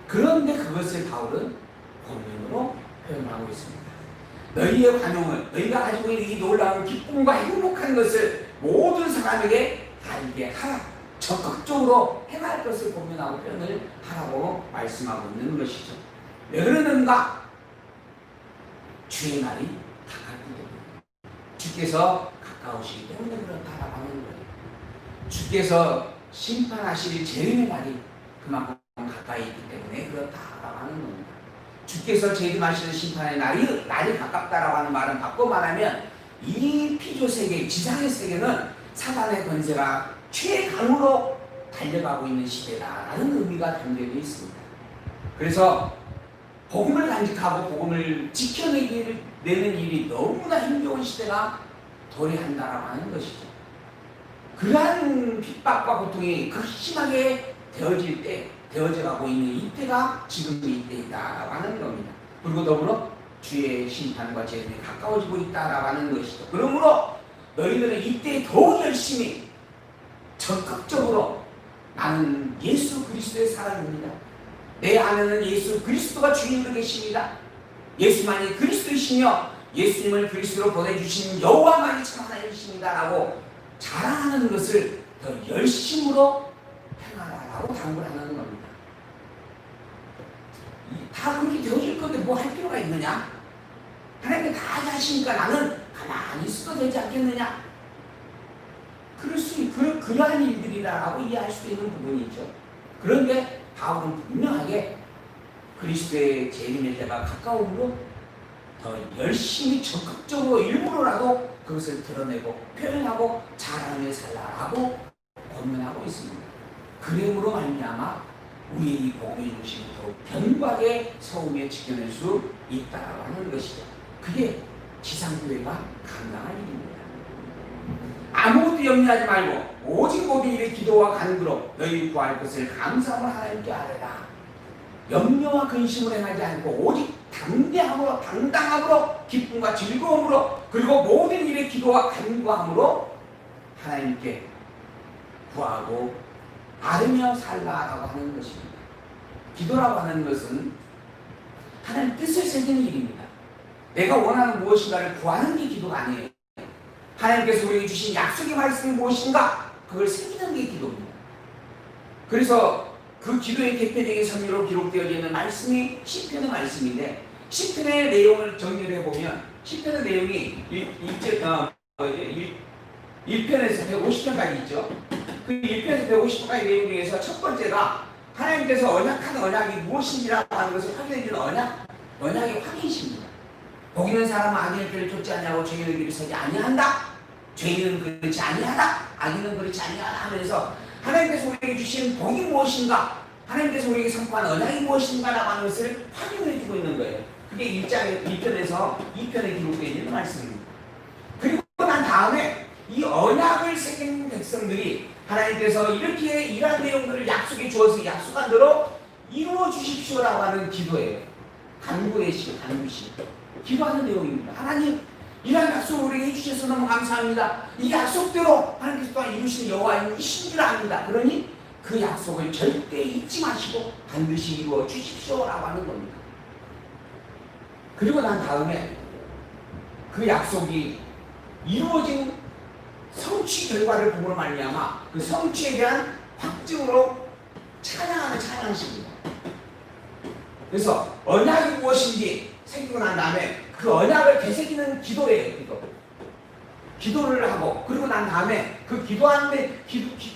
그런데 그것을 바울은 권면으로 표현하고 있습니다. 너희의 관용을, 너희가 가지고 있는 이 놀라운 기쁨과 행복한 것을 모든 사람에게 알게 하라. 적극적으로 행할 것을 권면하고 표현을 하라고 말씀하고 있는 것이죠. 왜 그러는가? 주의 날이 다가올 때입니다. 주께서 가까우시기 때문에 그렇다라고 하는 거예요. 주께서 심판하실 재림의 날이 그만큼 가까이 있기 때문에 그렇다라고 하는 겁니다. 주께서 재림하시는 심판의 날이 가깝다라고 하는 말은 바꿔 말하면 이 피조 세계, 지상의 세계는 사단의 권세가 최강으로 달려가고 있는 시대다라는 의미가 담겨 있습니다. 그래서 복음을 간직하고 복음을 지켜내는 일이 너무나 힘겨운 시대가 도래한다라고 하는 것이죠. 그러한 핍박과 고통이 극심하게 되어져가고 있는 이때가 지금 이때이다라고 하는 겁니다. 그리고 더불어 주의 심판과 재림이 가까워지고 있다라고 하는 것이죠. 그러므로 너희들은 이때 더욱 열심히 적극적으로 나는 예수 그리스도의 사람입니다. 내 안에는 예수 그리스도가 주인으로 계십니다. 예수만이 그리스도이시며 예수님을 그리스도로 보내주신 여호와만이 참 하나님이십니다라고 자랑하는 것을 더 열심으로 행하라라고 당부를 하는 겁니다. 다 그렇게 되어질 건데 뭐 할 필요가 있느냐? 하나님께 다 하시니까 나는 가만히 있어도 되지 않겠느냐? 그러한 일들이라고 이해할 수 있는 부분이 있죠. 그런데 바울은 분명하게 그리스도의 재림의 때가 가까움으로 더 열심히 적극적으로 일부러라도 그것을 드러내고 표현하고 자랑하며 살라라고 권면하고 있습니다. 그러므로 말미암아 우리의 이 복음의 중심이 더욱 견고하게 서움에 지켜낼 수 있다라고 하는 것이죠. 그게 지상교회가 감당할 일입니다. 아무것도 염려하지 말고 오직 모든 일에 기도와 간구로 너희 구할 것을 감사함으로 하나님께 아뢰라. 염려와 근심을 행하지 않고 오직 담대함으로 당당함으로 기쁨과 즐거움으로 그리고 모든 일에 기도와 간구함으로 하나님께 구하고 아뢰며 살라라고 하는 것입니다. 기도라고 하는 것은 하나님 뜻을 새기는 일입니다. 내가 원하는 무엇인가를 구하는 게 기도가 아니에요. 하나님께서 우리에게 주신 약속의 말씀이 무엇인가 그걸 새기는 게 기도입니다. 그래서 그 기도의 대표적인 선율로 기록되어 있는 말씀이 시편의 말씀인데 시편의 내용을 정리를 해보면 시편의 내용이 1편에서 150편까지 있죠. 그 1편에서 150편까지 내용 중에서 첫 번째가 하나님께서 언약한 언약이 무엇인지라고 하는 것을 확인해 주는 언약의 확인이십니다. 복 있는 사람은 악인의 길을 쫓지 아니하고 죄인의 길을 서지 아니한다. 죄인은 그렇지 아니하다. 악인은 그렇지 아니하다 하면서 하나님께서 우리에게 주신 복이 무엇인가, 하나님께서 우리에게 선포한 언약이 무엇인가라고 하는 것을 확인해 주고 있는 거예요. 그게 1편에서 2편에 기록되어 있는 말씀입니다. 그리고 난 다음에 이 언약을 새긴 백성들이 하나님께서 이렇게 이러한 내용들을 약속해 주어서 약속한 대로 이루어 주십시오라고 하는 기도예요. 간구의식, 간구식. 기도하는 내용입니다. 하나님, 이러한 약속을 우리에게 해주셔서 너무 감사합니다. 이 약속대로 하나님께서 또한 이루시는 여호와이신 줄 압니다. 그러니 그 약속을 절대 잊지 마시고 반드시 이루어 주십시오라고 하는 겁니다. 그리고 난 다음에 그 약속이 이루어진 성취 결과를 보므로 말미암아 그 성취에 대한 확증으로 찬양하는 찬양식입니다. 그래서 언약이 무엇인지 새기고 난 다음에 그 언약을 되새기는 기도예요. 기도를 하고 그리고 난 다음에 그 기도하는데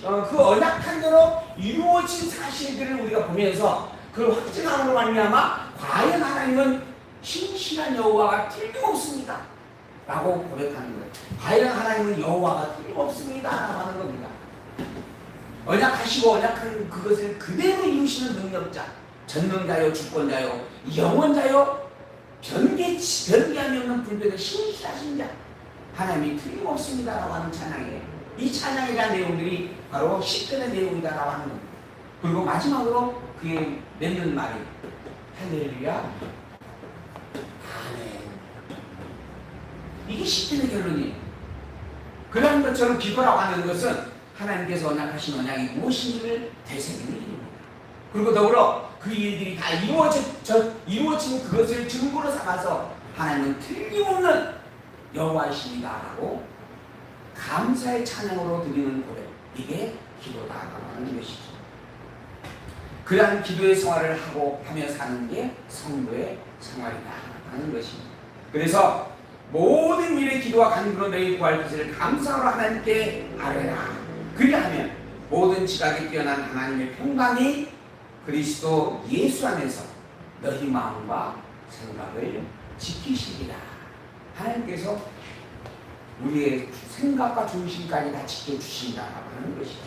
그 언약한 대로 이루어진 사실들을 우리가 보면서 그 확증함으로 말미암아 과연 하나님은 신실한 여호와가 틀림없습니다 라고 고백하는 거예요. 과연 하나님은 여호와가 틀림없습니다 라고 하는 겁니다. 언약하시고 언약한 그것을 그대로 이루시는 능력자, 전능자요 주권자요 영원자요 변개함이 없는 불변의 신실하신 자 하나님이 틀림없습니다 라고 하는 찬양이에요. 이 찬양에 대한 내용들이 바로 시편의 내용이다라고 하는 겁니다. 그리고 마지막으로 그에 맺는 말이 할렐루야 아멘. 이게 시편의 결론이에요. 그런 것처럼 기도라고 하는 것은 하나님께서 언약하신 언약이 무엇인지를 되새기는 일입니다. 그리고 더불어 그 일들이 다 이루어진 그것을 증거로 삼아서 하나님은 틀림없는 여호와이십니다라고 감사의 찬양으로 드리는 고백, 이게 기도다라고 하는 것이죠. 그러한 기도의 생활을 하며 사는 게 성도의 생활이다 하는 것입니다. 그래서 모든 일의 기도와 간구로 너희 구할 것을 감사로 하나님께 아뢰라. 그리하면 모든 지각이 뛰어난 하나님의 평강이 그리스도 예수 안에서 너희 마음과 생각을 지키시리라. 하나님께서 우리의 생각과 중심까지 다 지켜주신다라고 하는 것이죠.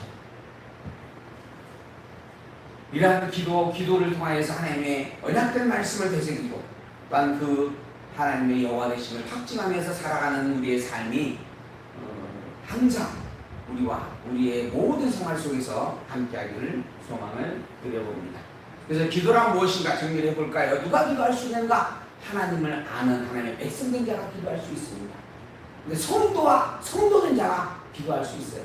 이러한 기도를 통하여서 하나님의 언약된 말씀을 되새기고 또한 그 하나님의 여호와 되심을 확증하면서 살아가는 우리의 삶이 항상 우리와 우리의 모든 생활 속에서 함께하기를 소망을 드려봅니다. 그래서 기도란 무엇인가 정리를 해볼까요? 누가 기도할 수 있는가? 하나님을 아는 하나님의 백성된 자가 기도할 수 있습니다. 근데 성도된 자가 기도할 수 있어요.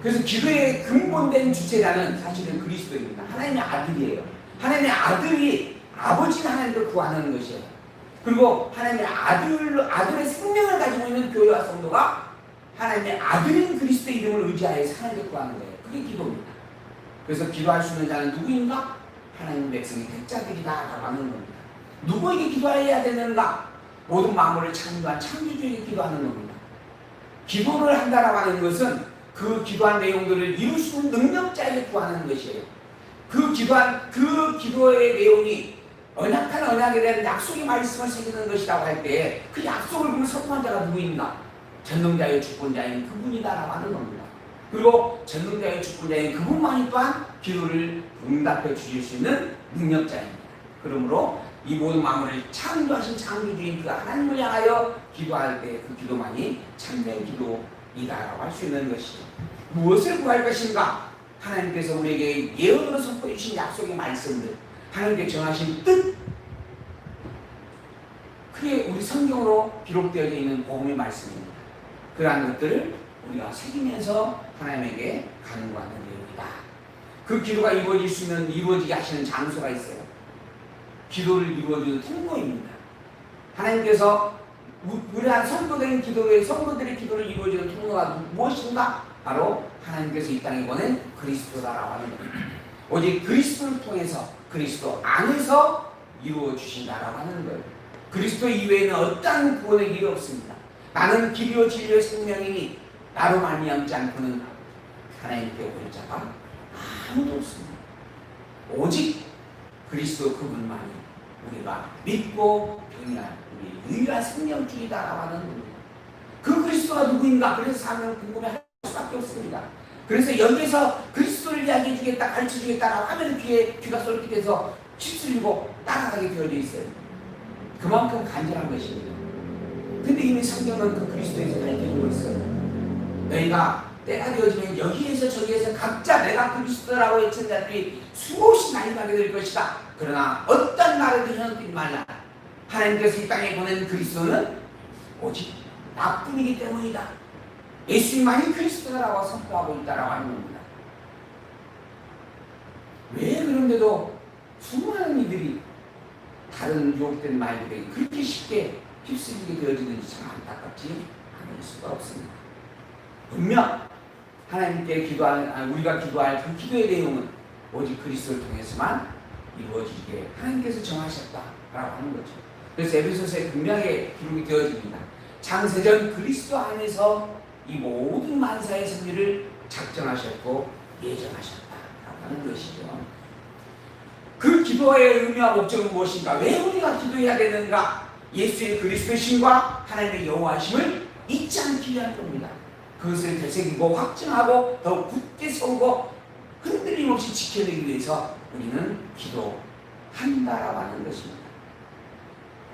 그래서 기도의 근본된 주체자는 사실은 그리스도입니다. 하나님의 아들이에요. 하나님의 아들이 아버지 하나님을 구하는 것이에요. 그리고 하나님의 아들의 생명을 가지고 있는 교회와 성도가 하나님의 아들인 그리스도의 이름을 의지하여서 하나님을 구하는 거예요. 그게 기도입니다. 그래서 기도할 수 있는 자는 누구인가? 하나님 백성이 백자들이다라고 하는 겁니다. 누구에게 기도해야 되는가? 모든 만물을 창조한 창조주에게 기도하는 겁니다. 기도를 한다라고 하는 것은 그 기도한 내용들을 이룰 수 있는 능력자에게 구하는 것이에요. 그 기도의 내용이 언약한 언약에 대한 약속의 말씀을 새기는 것이라고 할 때 그 약속을 보면 선포한 자가 누구인가? 전능자의 주권자인 그분이다라고 하는 겁니다. 그리고 전능자의 주권자인 그분만이 또한 기도를 응답해 주실 수 있는 능력자입니다. 그러므로 이 모든 만물을 창조하신 창조주인 그 하나님을 향하여 기도할 때 그 기도만이 참된 기도이다라고 할 수 있는 것이죠. 무엇을 구할 것인가? 하나님께서 우리에게 예언으로 선포해 주신 약속의 말씀들, 하나님께 정하신 뜻, 그게 우리 성경으로 기록되어 있는 복음의 말씀입니다. 그러한 것들을 우리가 새기면서 하나님에게 간구하는 내용이다. 그 기도가 이루어지게 하시는 장소가 있어요. 기도를 이루어주는 통로입니다. 하나님께서 우리한 성도들의 기도를 이루어주는 통로가 무엇인가? 바로 하나님께서 이 땅에 보낸 그리스도다라고 하는 겁니다. 오직 그리스도를 통해서 그리스도 안에서 이루어 주신다라고 하는 거예요. 그리스도 이외에는 어떠한 구원의 길이 없습니다. 나는 길이요 진리요 생명이니 나로 말미암지 않고는 하나님께 올 자가 아무도 없습니다. 오직 그리스도 그분만이 우리가 믿고 병이한 우리 유일한 생명줄이다라고 하는 겁니다. 그 그리스도가 누구인가? 그래서 사람은 궁금해할 수밖에 없습니다. 그래서 여기에서 그리스도를 이야기해 주겠다, 가르쳐 주겠다라고 하면 귀가 쏠깃해서 휩쓸리고 따라가게 되어져 있어요. 그만큼 간절한 것입니다. 근데 이미 성경은 그 그리스도에서 밝혀주고 있어요. 너희가 때가 되어지면 여기에서 저기에서 각자 내가 그리스도라고 외친 자들이 수없이 많이 가게 될 것이다. 그러나 어떤 말에도 현혹되지 말라. 하나님께서 이 땅에 보낸 그리스도는 오직 나뿐이기 때문이다. 예수님만이 그리스도라고 선포하고 있다라고 하는 겁니다. 왜 그런데도 수많은 이들이 다른 유혹된 말들에게 그렇게 쉽게 휩쓸리게 되어지는지 참 안타깝지 않을 수가 없습니다. 분명 하나님께 우리가 기도할 그 기도의 내용은 오직 그리스도를 통해서만 이루어지게 하나님께서 정하셨다라고 하는 거죠. 그래서 에베소서에 분명하게 기록이 되어집니다. 창세전 그리스도 안에서 이 모든 만사의 승리를 작정하셨고 예정하셨다라고 하는 것이죠. 그 기도의 의미와 목적은 무엇인가? 왜 우리가 기도해야 되는가? 예수의 그리스도의 신과 하나님의 여호와심을 잊지 않기 위한 겁니다. 그것을 되새기고 확증하고 더욱 굳게 세우고 흔들림 없이 지켜내기 위해서 우리는 기도한다라고 하는 것입니다.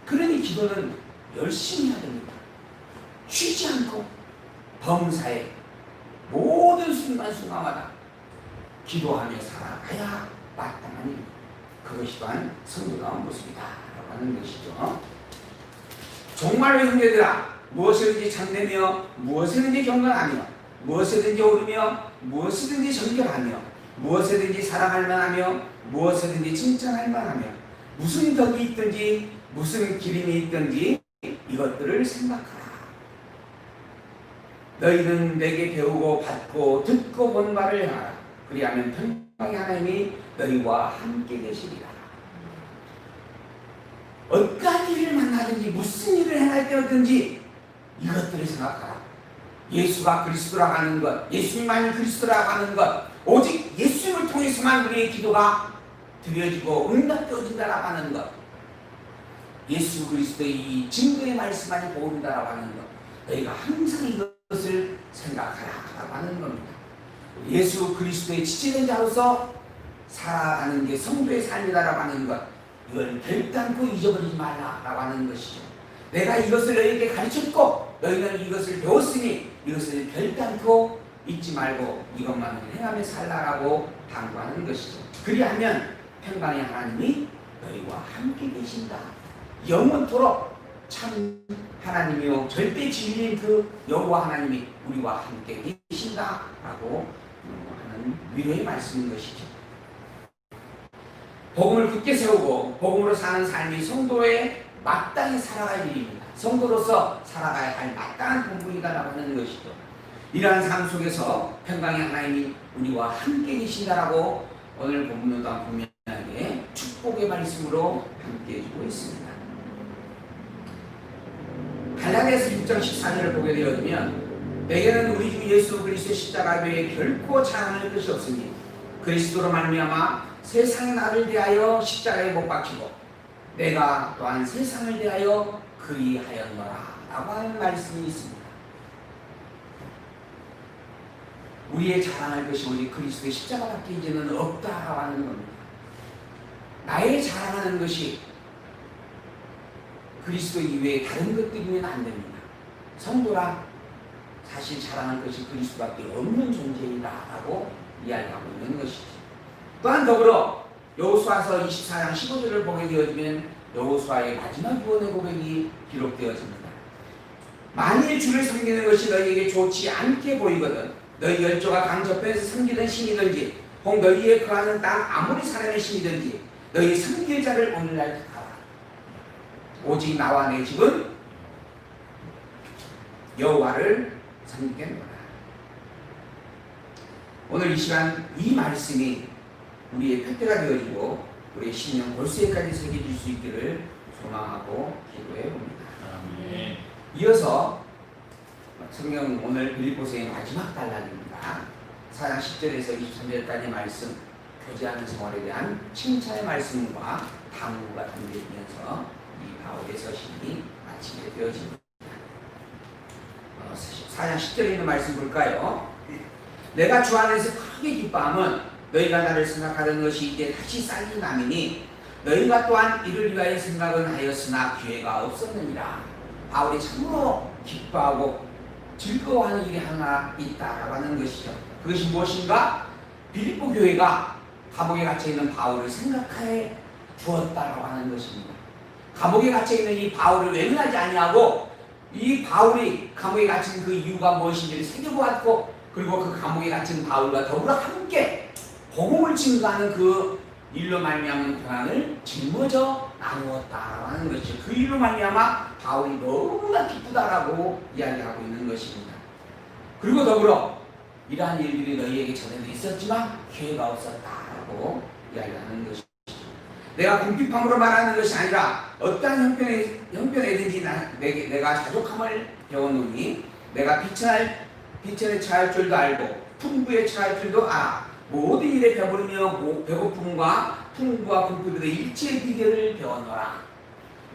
그러니 기도는 열심히 해야 됩니다. 쉬지 않고 범사에 모든 순간순간마다 기도하며 살아가야 마땅한 일. 그것이 또한 성도다운 모습이다라고 하는 것이죠. 정말로 형제들아, 무엇이든지 참되며 무엇이든지 경건하며 무엇이든지 오르며 무엇이든지 정결하며 무엇이든지 사랑할 만하며 무엇이든지 칭찬할 만하며 무슨 덕이 있든지 무슨 기림이 있든지 이것들을 생각하라. 너희는 내게 배우고 받고 듣고 본 바를 행하라. 그리하면 평강의 하나님이 너희와 함께 계시리라. 어떠한 일을 만나든지 무슨 일을 행할 때든지 이것들을 생각하라. 예수가 그리스도라고 하는 것, 예수님만이 그리스도라고 하는 것, 오직 예수님을 통해서만 우리의 기도가 드려지고 응답되어진다라고 하는 것, 예수 그리스도의 이 증거의 말씀만이 보인다라고 하는 것, 너희가 항상 이것을 생각하라라고 하는 겁니다. 예수 그리스도의 지체된 자로서 살아가는 게 성도의 삶이다라고 하는 것, 이걸 결단코 잊어버리지 말라라고 하는 것이죠. 내가 이것을 너희에게 가르쳤고 너희는 이것을 배웠으니 이것을 결단코 잊지 말고 이것만을 행하며 살라라고 당부하는 것이죠. 그리하면 평강의 하나님이 너희와 함께 계신다. 영원토록 참 하나님이요 절대 진리인 그 여호와 하나님이 우리와 함께 계신다라고 하는 위로의 말씀인 것이죠. 복음을 굳게 세우고 복음으로 사는 삶이 성도의 마땅히 살아갈 일입니다. 성도로서 살아가야 할 마땅한 본분이다라고 하는 것이죠. 이러한 삶 속에서 평강의 하나님이 우리와 함께 계신다라고 오늘 본문도 분명하게 축복의 말씀으로 함께 해주고 있습니다. 갈라디아서 6장 14절을 보게 되어지면 내게는 우리 주 예수 그리스도의 십자가 외에 결코 자랑할 것이 없으니 그리스도로 말미암아 세상의 나를 대하여 십자가에 못 박히고 내가 또한 세상을 대하여 그리하였노라 라고 하는 말씀이 있습니다. 우리의 자랑할 것이 오직 그리스도의 십자가밖에 이제는 없다라고 하는 겁니다. 나의 자랑하는 것이 그리스도 이외에 다른 것들이면 안 됩니다. 성도라 사실 자랑할 것이 그리스도밖에 없는 존재이다라고 이야기하고 있는 것이죠. 또한 더불어 여호수아서 24장 15절을 보게 되어지면 여호수아의 마지막 구원의 고백이 기록되어집니다. 만일 주를 섬기는 것이 너희에게 좋지 않게 보이거든 너희 열조가 강 저편에서 섬기던 신이든지 혹 너희의 거하는 땅 아무리 사람의 신이든지 너희 섬길 자를 오늘날 택하라. 오직 나와 내 집은 여호와를 섬기겠노라. 오늘 이 시간 이 말씀이 우리의 표대가 되어지고 우리의 신령 골수에까지 새겨질 수 있기를 소망하고 기도해 봅니다. 아멘. 이어서 성경 오늘 빌립보서의 마지막 단락입니다. 4장 10절에서 23절까지 말씀, 교제하는 생활에 대한 칭찬의 말씀과 당부가 담겨지면서 이 바울의 서신이 마치게 되어집니다. 4장 10절에 있는 말씀 볼까요? 내가 주 안에서 크게 기뻐함은 너희가 나를 생각하던 것이 이제 다시 쌓인 남이니 너희가 또한 이를 위하여 생각은 하였으나 기회가 없었느니라. 바울이 참으로 기뻐하고 즐거워하는 일이 하나 있다라고 하는 것이죠. 그것이 무엇인가? 빌립보 교회가 감옥에 갇혀있는 바울을 생각해 주었다라고 하는 것입니다. 감옥에 갇혀있는 이 바울을 외면하지 아니하고 이 바울이 감옥에 갇힌 그 이유가 무엇인지를 새겨보았고 그리고 그 감옥에 갇힌 바울과 더불어 함께 복음을 증거하는 그 일로 말미암은 평안을 짊어져 나누었다라고 하는 것이죠. 그 일로 말미암아 바울이 너무나 기쁘다라고 이야기하고 있는 것입니다. 그리고 더불어 이러한 일들이 너희에게 전에도 있었지만 기회가 없었다라고 이야기하는 것이죠. 내가 궁핍함으로 말하는 것이 아니라 어떠한 형편에든지 내가 자족함을 배웠노니 내가 비천에 처할 줄도 알고 풍부에 처할 줄도 알아. 모든 일에 배부르며 배고픔과 풍부와 궁핍의 일체의 비결을 배웠노라.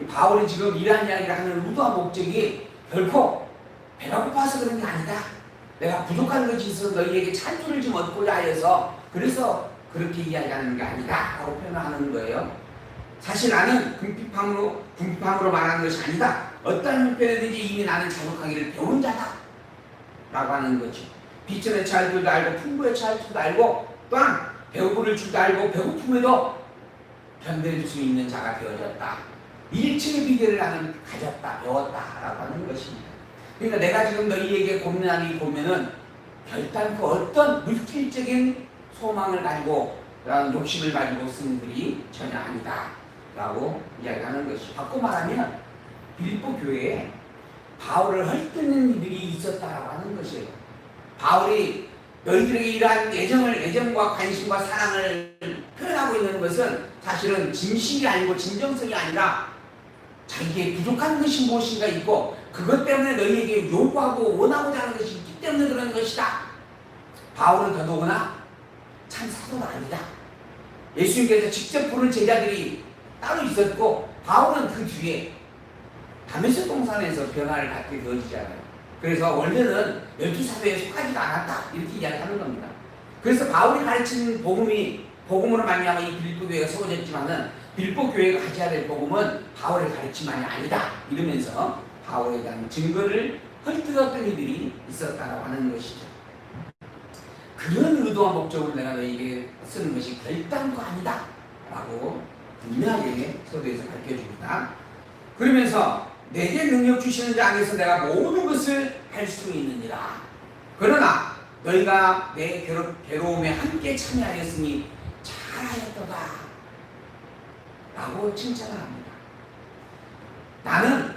바울이 지금 이러한 이야기를 하는 의도와 목적이 결코 배가 고파서 그런 게 아니다. 내가 부족한 것이 있어서 너희에게 찬조를 좀 얻고자 하여서 그래서 그렇게 이야기하는 게 아니다 라고 표현하는 거예요. 사실 나는 궁핍함으로 말하는 것이 아니다. 어떤 형편에든지 이미 나는 자족하기를 배운 자다 라고 하는 거죠. 비천에 처할 줄도 알고 풍부에 처할 줄도 알고 또한 배고플 줄도 알고 배고픔에도 견뎌줄 수 있는 자가 되어졌다. 일체의 비결을 나는 가졌다, 배웠다라고 하는 것입니다. 그러니까 내가 지금 너희에게 고민하는 이 고민은 결단코 어떤 물질적인 소망을 가지고 그런 욕심을 가지고 쓴 글이 전혀 아니다 라고 이야기하는 것이 바꿔 말하면 빌립보 교회에 바울을 헐뜯는 일이 있었다라고 하는 것이에요. 바울이 너희들에게 이러한 애정과 관심과 사랑을 표현하고 있는 것은 사실은 진실이 아니고 진정성이 아니라 자기의 부족한 것이 무엇인가 있고 그것 때문에 너희에게 요구하고 원하고자 하는 것이 있기 때문에 그런 것이다. 바울은 더더구나 참 사도가 아니다. 예수님께서 직접 부른 제자들이 따로 있었고 바울은 그 뒤에 다메섹 동산에서 변화를 갖게 되어지잖아요. 그래서 원래는 12사도에 속하지가 않았다 이렇게 이야기하는 겁니다. 그래서 바울이 가르친 복음으로 말미암아 이 빌립보 교회가 세워졌지만은 빌립보 교회가 가져야 될 복음은 바울의 가르침만이 아니다 이러면서 바울에 대한 증거를 헐뜯었던 이들이 있었다라고 하는 것이죠. 그런 의도와 목적으로 내가 너에게 쓰는 것이 결단도 아니다 라고 분명하게 서두에서 밝혀줍니다. 그러면서 내게 능력 주시는 자 안에서 내가 모든 것을 할 수 있느니라. 그러나 너희가 내 괴로움에 함께 참여하였으니 잘하였도다 라고 칭찬을 합니다. 나는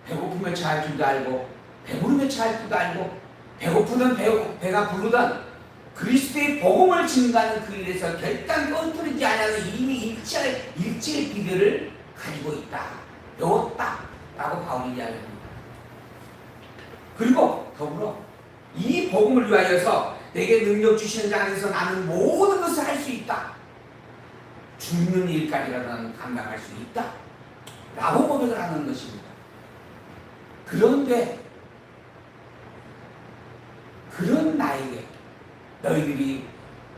배고프면 처할 줄도 알고 배부르면 처할 줄도 알고 배고프든 배가 부르든 그리스도의 복음을 증거하는 그 일에서 결단 꺼뜨리지 않아서 이미 일체의 비결을 가지고 있다. 배웠다 라고 바울이 이야기합니다. 그리고 더불어 이 복음을 위하여서 내게 능력 주시는 자 안에서 나는 모든 것을 할 수 있다. 죽는 일까지라도 감당할 수 있다 라고 고백을 하는 것입니다. 그런데 그런 나에게 너희들이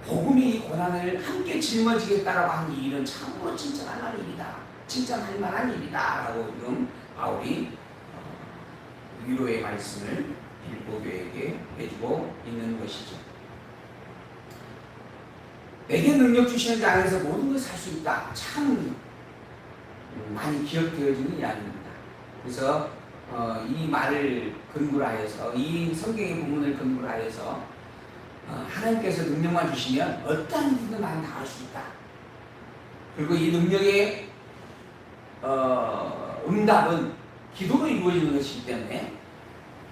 복음의 이 고난을 함께 짊어지겠다라고 한 이 일은 참으로 칭찬할 만한 일이다. 칭찬할 만한 일이다 라고 지금 바울이 위로의 말씀을 빌립보 교회에게 해주고 있는 것이죠. 내게 능력 주시는 자 안에서 모든 것을 할 수 있다. 참 많이 기억되어지는 이야기입니다. 그래서 이 말을 근거로 하여서 이 성경의 부분을 근거로 하여서 하나님께서 능력만 주시면 어떠한 일이든 나는 다 할 수 있다. 그리고 이 능력의 응답은 기도로 이루어지는 것이기 때문에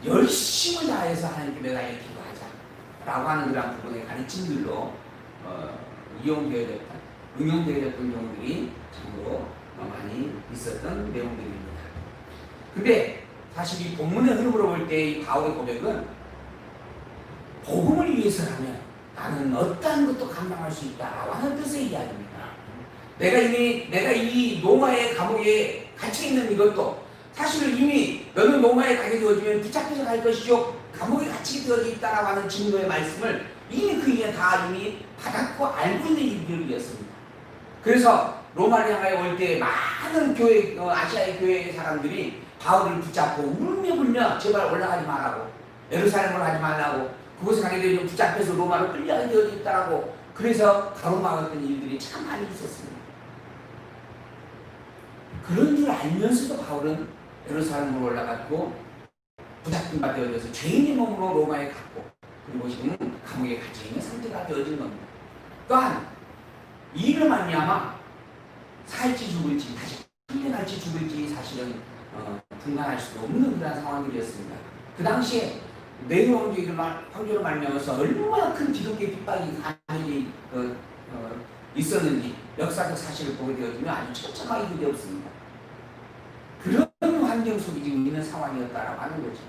열심을 다해서 하나님께 매달려 기도하자 라고 하는 그런 부분의 가르침들로 응용되어졌던 경우들이 참으로 많이 있었던 내용들입니다. 근데 사실 이 본문의 흐름으로 볼 때 이 바울의 고백은 복음을 위해서라면 나는 어떠한 것도 감당할 수 있다라고 하는 뜻의 이야기입니다. 내가 이 로마의 감옥에 갇혀 있는 이것도 사실 이미 너는 로마에 가게 되어지면 붙잡혀서 갈 것이죠. 감옥에 갇히게 되어져 있다라고 하는 증거의 말씀을 이미 그 이에 다 이미 받았고 알고 있는 일들이었습니다. 그래서 로마를 향하여 올 때 많은 아시아의 교회의 사람들이 바울을 붙잡고 울며 불며 제발 올라가지 말라고, 예루살렘으로 가지 말라고, 그곳에 가게 되면 붙잡혀서 로마로 끌려가게 되어져 있다라고, 그래서 가로막았던 일들이 참 많이 있었습니다. 그런 줄 알면서도 바울은 예루살렘으로 올라갔고 붙잡힌 바 되어져서 죄인의 몸으로 로마에 갔고, 그리고 지금 감옥에 갇혀있는 상태가 되어진 겁니다. 또한 이 일을 말미암아 살지 죽을지 다시 풀려날지 죽을지 사실은 분간할 수도 없는 그런 상황들이었습니다. 그 당시에 네로 황제로 말미암아서 얼마나 큰 기독교의 핍박이 가능히 있었는지 역사적 사실을 보게 되어지면 아주 처참하게 되었습니다. 그런 환경 속에 지금 있는 상황이었다라고 하는 거죠.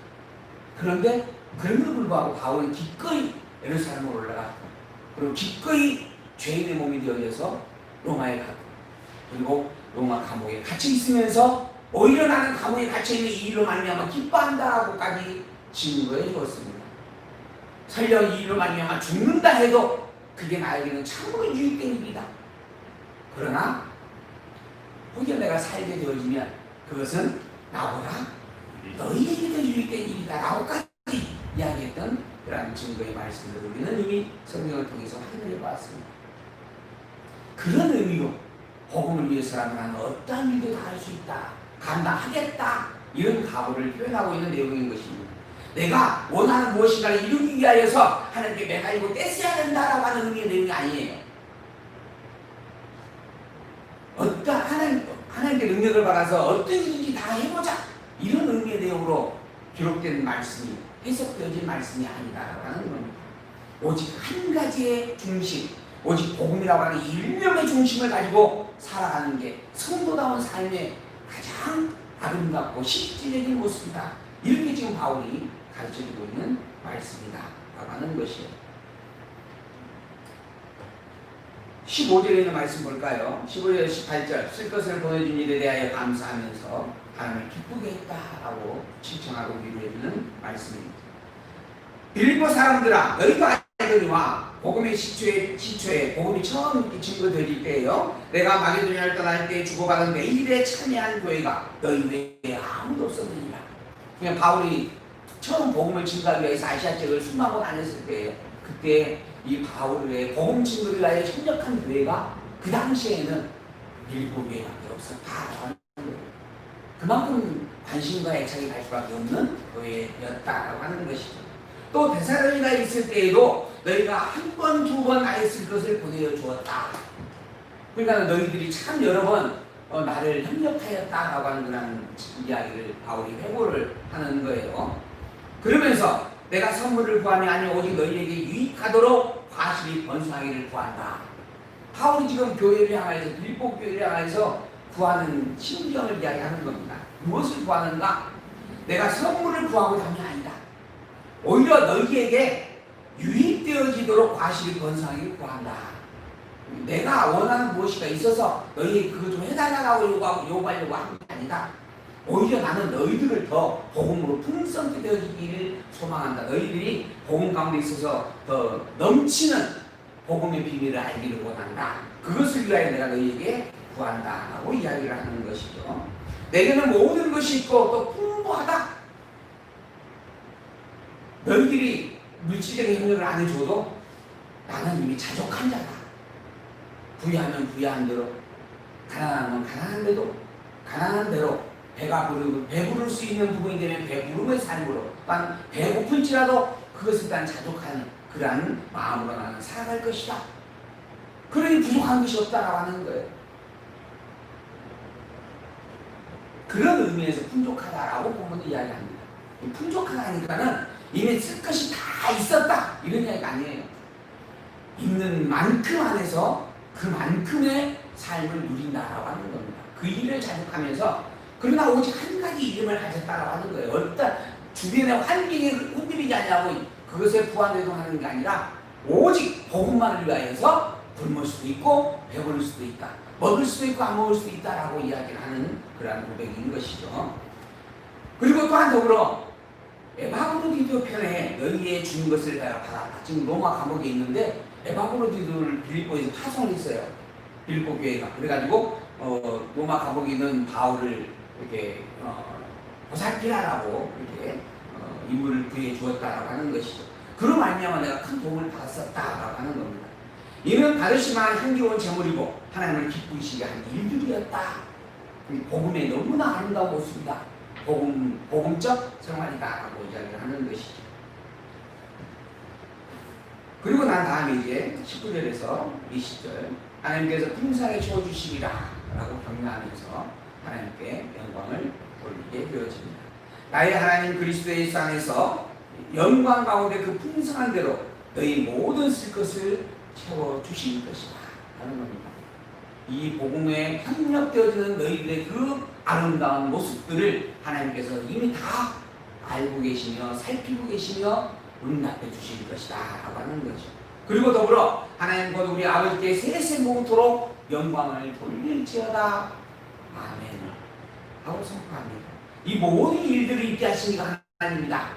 그런데 그럼에도 불구하고 바울은 기꺼이 예루살렘으로 올라갔고, 그리고 기꺼이 죄인의 몸이 되어져서 로마에 가고, 그리고 로마 감옥에 갇혀 있으면서 오히려 나는 감옥에 갇혀 있는 이 일로 말미암아 기뻐한다라고까지 증거해 주었습니다. 설령 이 일로 말미암아 죽는다 해도 그게 나에게는 참으로 유익된 일이다. 그러나 혹여 내가 살게 되어지면 그것은 나보다 너희에게도 유익된 일이다 라고까지 이야기했던 그런 증거의 말씀을 우리는 이미 성경을 통해서 확인해 보았습니다. 그런 의미로 복음을 위해서라면 나는 어떠한 일도 다 할 수 있다, 감당하겠다, 이런 각오를 표현하고 있는 내용인 것입니다. 내가 원하는 무엇인가를 이루기 위하여서 하나님께 매달리고 떼써야 된다라고 하는 의미의 내용이 아니에요. 하나님께 능력을 받아서 어떤 일인지 다 해보자, 이런 의미의 내용으로 기록된 말씀이, 해석되어진 말씀이 아니다라고 하는 겁니다. 오직 한 가지의 중심, 오직 복음이라고 하는 일념의 중심을 가지고 살아가는 게 성도다운 삶의 가장 아름답고 실질적인 모습이다. 이렇게 지금 바울이 가르쳐주고 있는 말씀이다 라고 하는 것이에요. 15절에 있는 말씀 볼까요? 15절 18절 쓸 것을 보내준 일에 대하여 감사하면서 하나님을 기쁘게 했다라고 칭찬하고 위로해주는 말씀입니다. 빌립보 사람들아 너희도 알거니와 복음의 시초에 복음이 처음 증거되릴 때에요 내가 마게도냐를 떠날 때 주고받은 내 일에 참여한 교회가 너희 외에 아무도 없었느니라. 그냥 바울이 처음 복음을 증거하기 위해서 아시아 지역을 순방하고 다녔을 때예요. 그때 이 바울의 복음 증거를 위하여 협력한 교회가 그 당시에는 빌립보 교회밖에 없었다. 그만큼 관심과 애착이 갈 수밖에 없는 교회였다라고 하는 것이죠. 또 데살로니가에 있을 때에도 너희가 한 번, 두 번 나의 쓸 것을 보내어 주었다. 그러니까 너희들이 참 여러 번 나를 협력하였다라고 하는 그런 이야기를 바울이 회고를 하는 거예요. 그러면서 내가 선물을 구함이 아니라 오직 너희에게 유익하도록 과실이 번성하기를 구한다. 바울이 지금 교회를 향하여서 빌립보 교회를 향하여서 구하는 심정을 이야기하는 겁니다. 무엇을 구하는가? 내가 선물을 구하고 담이 아니다. 오히려 너희에게 유익되어지도록 과실이 번성하기를 구한다. 내가 원하는 무엇이가 있어서 너희 그거 좀 해달라고 요구하려고 하는 게 아니다. 오히려 나는 너희들을 더 복음으로 풍성케 되어지기를 소망한다. 너희들이 복음 가운데 있어서 더 넘치는 복음의 비밀을 알기를 원한다. 그것을 위하여 내가 너희에게 구한다라고 이야기를 하는 것이죠. 내게는 모든 것이 있고 또 풍부하다. 너희들이 물질적인 협력을 안 해줘도 나는 이미 자족한 자다. 부유하면 부유한 대로, 가난하면 가난한 대로, 가난한 대로 배가 배부를 수 있는 부분이 되면 배부름의 삶으로, 또한 배고플지라도 그것을 일단 자족하는 그러한 마음으로 나는 살아갈 것이다. 그러니 부족한 것이 없다라고 하는 거예요. 그런 의미에서 풍족하다라고 보면 이야기합니다. 풍족하다니까는 이미 쓸 것이 다 있었다 이런 이야기가 아니에요. 있는 만큼 안에서 그만큼의 삶을 누린다라고 하는 겁니다. 그 일을 자족하면서 그러나 오직 한 가지 이름을 가졌다라고 하는 거예요. 어떤 주변의 환경에 흔들리지 않냐고 그것에 부안되동하는 게 아니라 오직 복음만을 위하여서 굶을 수도 있고 배부를 수도 있다. 먹을 수도 있고 안 먹을 수도 있다라고 이야기를 하는 그러한 고백인 것이죠. 그리고 또한 더불어 에바브로디도 편에 너희의 주는 것을 내가 받았다. 지금 로마 감옥에 있는데 에바브로디도를 빌립보에서 파송을 했어요. 빌립보 교회가. 그래가지고 로마 감옥에 있는 바울을 이렇게 보살피라라고 이렇게 임무를 부여해 주었다라고 하는 것이죠. 그로 말미암아 내가 큰 도움을 받았었다라고 하는 겁니다. 이는 받으시만 향기로운 제물이고 하나님을 기쁘시게 한 일들이었다. 복음의 너무나 아름다운 모습이다. 복음적 생활이다라고 이야기를 하는 것이죠. 그리고 난 다음에 이제 19절에서 20절 하나님께서 풍성하게 채워주시리라 라고 격려하면서 하나님께 영광을 돌리게 되어집니다. 나의 하나님 그리스도 예수 안에서 영광 가운데 그 풍성한 대로 너희 모든 쓸 것을 채워주실 것이다 하는 겁니다. 이 복음에 협력되어지는 너희들의 그 아름다운 모습들을 하나님께서 이미 다 알고 계시며 살피고 계시며 응답해 주실 것이다 라고 하는 거죠. 그리고 더불어 하나님 곧 우리 아버지께 세세모토록 영광을 돌릴지어다 아멘 하고 선포합니다. 이 모든 일들을 있게 하신 이가 하나님입니다.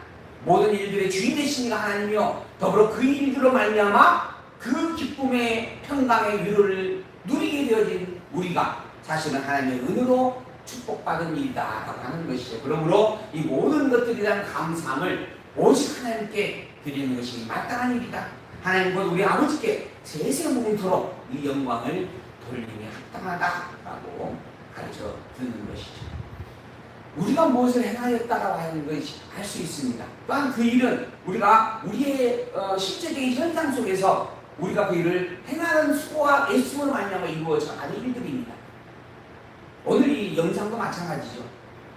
모든 일들의 주인 되신 이가 하나님이요 더불어 그 일들로 말미암아 그 기쁨의 평강의 위로를 누리게 되어진 우리가 사실은 하나님의 은혜로 축복받은 일이다 라고 하는 것이죠. 그러므로 이 모든 것들에 대한 감사함을 오직 하나님께 드리는 것이 마땅한 일이다. 하나님 곧 우리 아버지께 세세무토록 이 영광을 돌림이 합당하다라고 가르쳐 드리는 것이죠. 우리가 무엇을 행하였다라고 하는 것이 알 수 있습니다. 또한 그 일은 우리가 우리의 실제적인 현상 속에서 우리가 그 일을 행하는 수고와 애씀으로 말미암아 이루어져 가는 일들입니다. 오늘 이 영상도 마찬가지죠.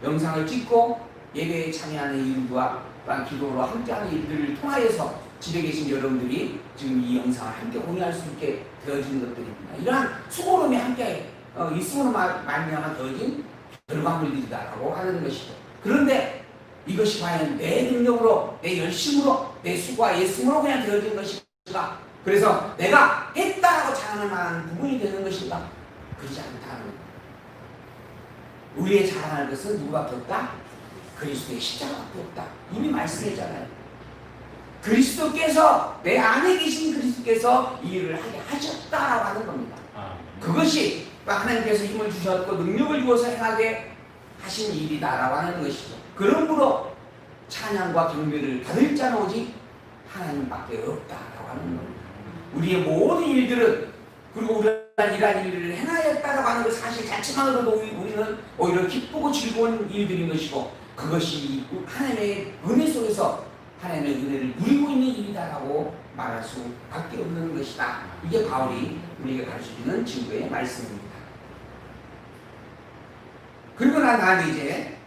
영상을 찍고 예배에 참여하는 일과 또한 기도로 함께하는 일들을 통하여서 집에 계신 여러분들이 지금 이 영상을 함께 공유할 수 있게 되어지는 것들입니다. 이러한 수고로움이 함께 있음으로 말미암아 되어진 결과물들이다라고 하는 것이죠. 그런데 이것이 과연 내 능력으로, 내 열심으로, 내 수고와 애씀으로 그냥 되어진 것인가? 그래서 내가 했다라고 자랑할 만한 부분이 되는 것인가? 그렇지 않다는 겁니다. 우리의 자랑할 것은 누구밖에 없다? 그리스도의 십자가밖에 없다. 이미 말씀했잖아요. 그리스도께서, 내 안에 계신 그리스도께서 이 일을 하게 하셨다라고 하는 겁니다. 그것이 하나님께서 힘을 주셨고 능력을 주어서 행하게 하신 일이다라고 하는 것이죠. 그러므로 찬양과 경배를 받을 자는 오직 하나님밖에 없다라고 하는 겁니다. 우리의 모든 일들은, 그리고 우리가 이러한 일을 행하였다라고 하는 것 사실 자체만으로도 우리는 오히려 기쁘고 즐거운 일들인 것이고, 그것이 하나님의 은혜 속에서 하나님의 은혜를 누리고 있는 일이다라고 말할 수밖에 없는 것이다. 이게 바울이 우리에게 가르쳐주는 증거의 말씀입니다. 그리고 난 다음에 이제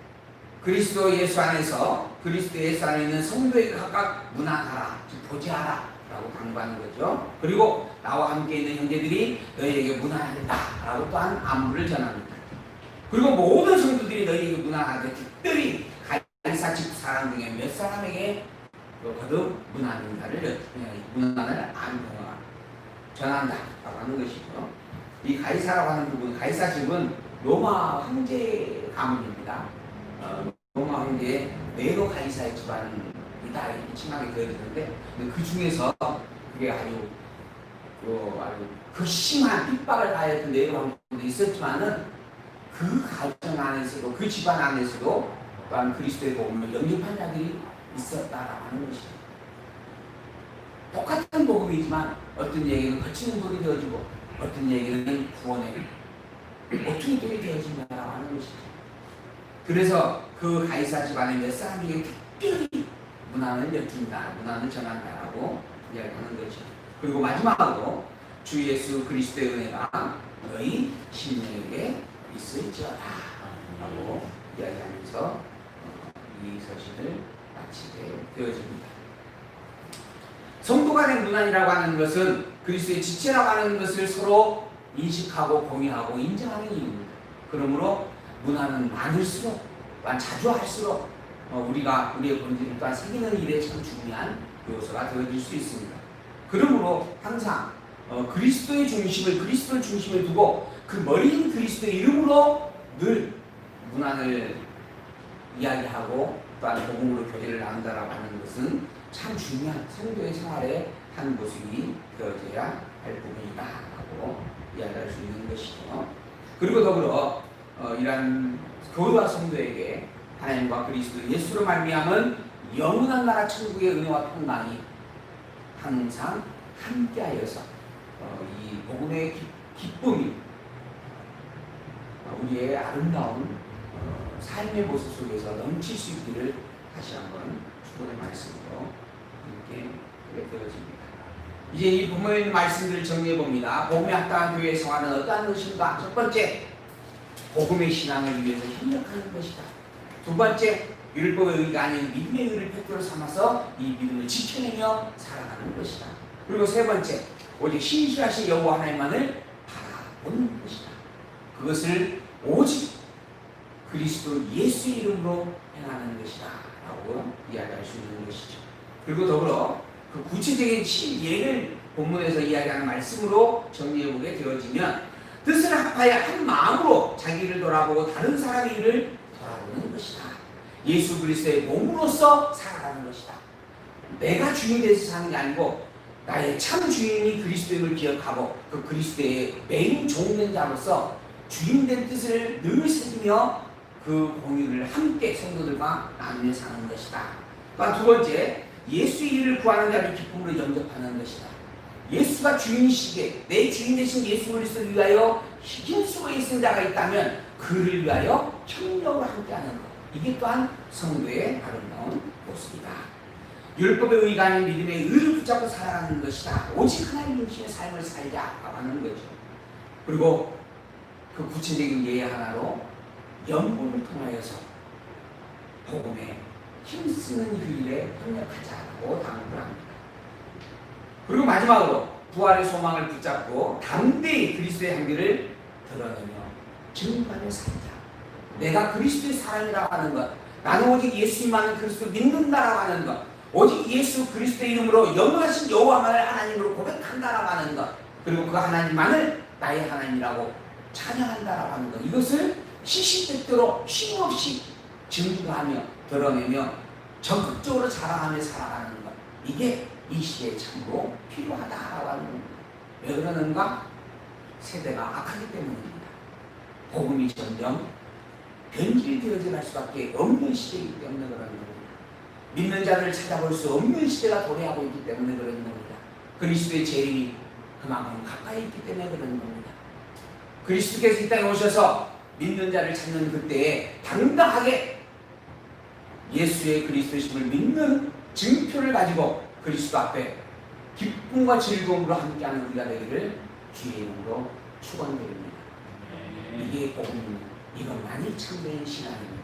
그리스도 예수 안에서, 그리스도 예수 안에 있는 성도에게 각각 문안하라, 보지하라 라고 당부하는 거죠. 그리고 나와 함께 있는 형제들이 너희에게 문안한다 라고 또한 안부를 전합니다. 그리고 모든 성도들이 너희에게 문안하되 특별히 가이사 집 사람 중에 몇 사람에게 거듭 문안을 전한다 라고 하는 것이죠. 이 가이사라고 하는 부분, 가이사 집은 로마 황제 가문입니다. 로마 황제의 네로 가이사의 집안이다 이렇게 칭하게 되어지는데, 그 중에서 그게 아주 그 심한 핍박을 가했던 네로 황제도 있었지만은, 그 가정 안에서도, 그 집안 안에서도 또한 그리스도의 복음을 영접한 자들이 있었다라고 하는 것이죠. 똑같은 복음이지만 어떤 얘기는 거치는 돌이 되어지고 어떤 얘기는 구원의 모퉁이 돌이 되어진다라고 하는 것이죠. 그래서 그 가이사 집안의 몇 사람에게 특별히 문안을 엿준다, 문안을 전한다라고 이야기하는 거죠. 그리고 마지막으로 주 예수 그리스도의 은혜가 너희 심령에게 있을지어다 라고 이야기하면서 이 서신을 마치게 되어집니다. 성도 간의 문안이라고 하는 것은 그리스도의 지체라고 하는 것을 서로 인식하고 공유하고 인정하는 일입니다. 그러므로 문안은 많을수록, 또한 자주 할수록 우리가 우리의 본질을 또한 새기는 일에 참 중요한 요소가 되어질 수 있습니다. 그러므로 항상 그리스도의 중심을 두고 그 머리인 그리스도의 이름으로 늘 문안을 이야기하고 또한 복음으로 교제를 나눈다라고 하는 것은 참 중요한 성도의 생활의 한 모습이 되어져야 할 부분이다라고 이야기할 수 있는 것이죠. 그리고 더불어 이러한 교회와 성도에게 하나님과 그리스도 예수로 말미암은 영원한 나라 천국의 은혜와 평강이 항상 함께하여서 이 복음의 기쁨이 우리의 아름다운 삶의 모습 속에서 넘칠 수 있기를 다시 한번 축복의 말씀으로 함께 되어집니다. 이제 이 본문에 있는 말씀들을 정리해 봅니다. 복음의 합당한 교회의 생활은 어떠한 것인가? 첫 번째, 복음의 신앙을 위해서 협력하는 것이다. 두 번째, 율법의 의가 아닌 믿음의 의를 표표로 삼아서 이 믿음을 지켜내며 살아가는 것이다. 그리고 세 번째, 오직 신실하신 여호와 하나님만을 바라보는 것이다. 그것을 오직 그리스도 예수의 이름으로 행하는 것이다 라고 이야기할 수 있는 것이죠. 그리고 더불어 그 구체적인 예를 본문에서 이야기하는 말씀으로 정리해보게 되어지면, 뜻을 합하여 한 마음으로 자기를 돌아보고 다른 사람의 일을 돌아보는 것이다. 예수 그리스도의 몸으로서 살아가는 것이다. 내가 주인이 돼서 사는 게 아니고 나의 참 주인이 그리스도임을 기억하고 그 그리스도의 메인 종된 자로서 주인된 뜻을 늘 새기며 그 공유를 함께 성도들과 나누며 사는 것이다. 또한 두 번째, 예수의 일을 구하는 자를 기쁨으로 영접하는 것이다. 예수가 주인이시기에 내 주인 되신 예수 그리스도를 위하여 힘쓰고 있는 자가 있다면 그를 위하여 협력을 함께하는 것, 이게 또한 성도의 아름다운 모습이다. 율법의 의가 아닌 믿음의 의를 붙잡고 살아가는 것이다. 오직 하나님 중심의 삶을 살자라고 하는 거죠. 그리고 그 구체적인 예의 하나로 연분을 통하여서 복음에 힘쓰는 그 일에 협력하자고 당부를 합니다. 그리고 마지막으로 부활의 소망을 붙잡고 담대히 그리스도의 향기를 드러내며 증거하며 살자. 내가 그리스도의 사람이라고 하는 것, 나는 오직 예수님만을 그리스도 믿는다라고 하는 것, 오직 예수 그리스도의 이름으로 영원하신 여호와만을 하나님으로 고백한다라고 하는 것, 그리고 그 하나님만을 나의 하나님이라고 찬양한다라고 하는 것, 이것을 시시때때로 쉼없이 증거하며 드러내며 적극적으로 자랑하며 살아가는 것, 이게 이 시대에 참으로 필요하다라고 하는 겁니다. 왜 그러는가? 세대가 악하기 때문입니다. 복음이 점점 변질되어져 갈 수밖에 없는 시대이기 때문에 그러는 겁니다. 믿는 자를 찾아볼 수 없는 시대가 도래하고 있기 때문에 그러는 겁니다. 그리스도의 재림이 그만큼 가까이 있기 때문에 그러는 겁니다. 그리스도께서 이 땅에 오셔서 믿는 자를 찾는 그때에 당당하게 예수의 그리스도심을 믿는 증표를 가지고 그리스도 앞에 기쁨과 즐거움으로 함께하는 우리가 되기를 주의 이름으로 축원드립니다. 이게 복음입니다. 이것만이 참된 신앙입니다.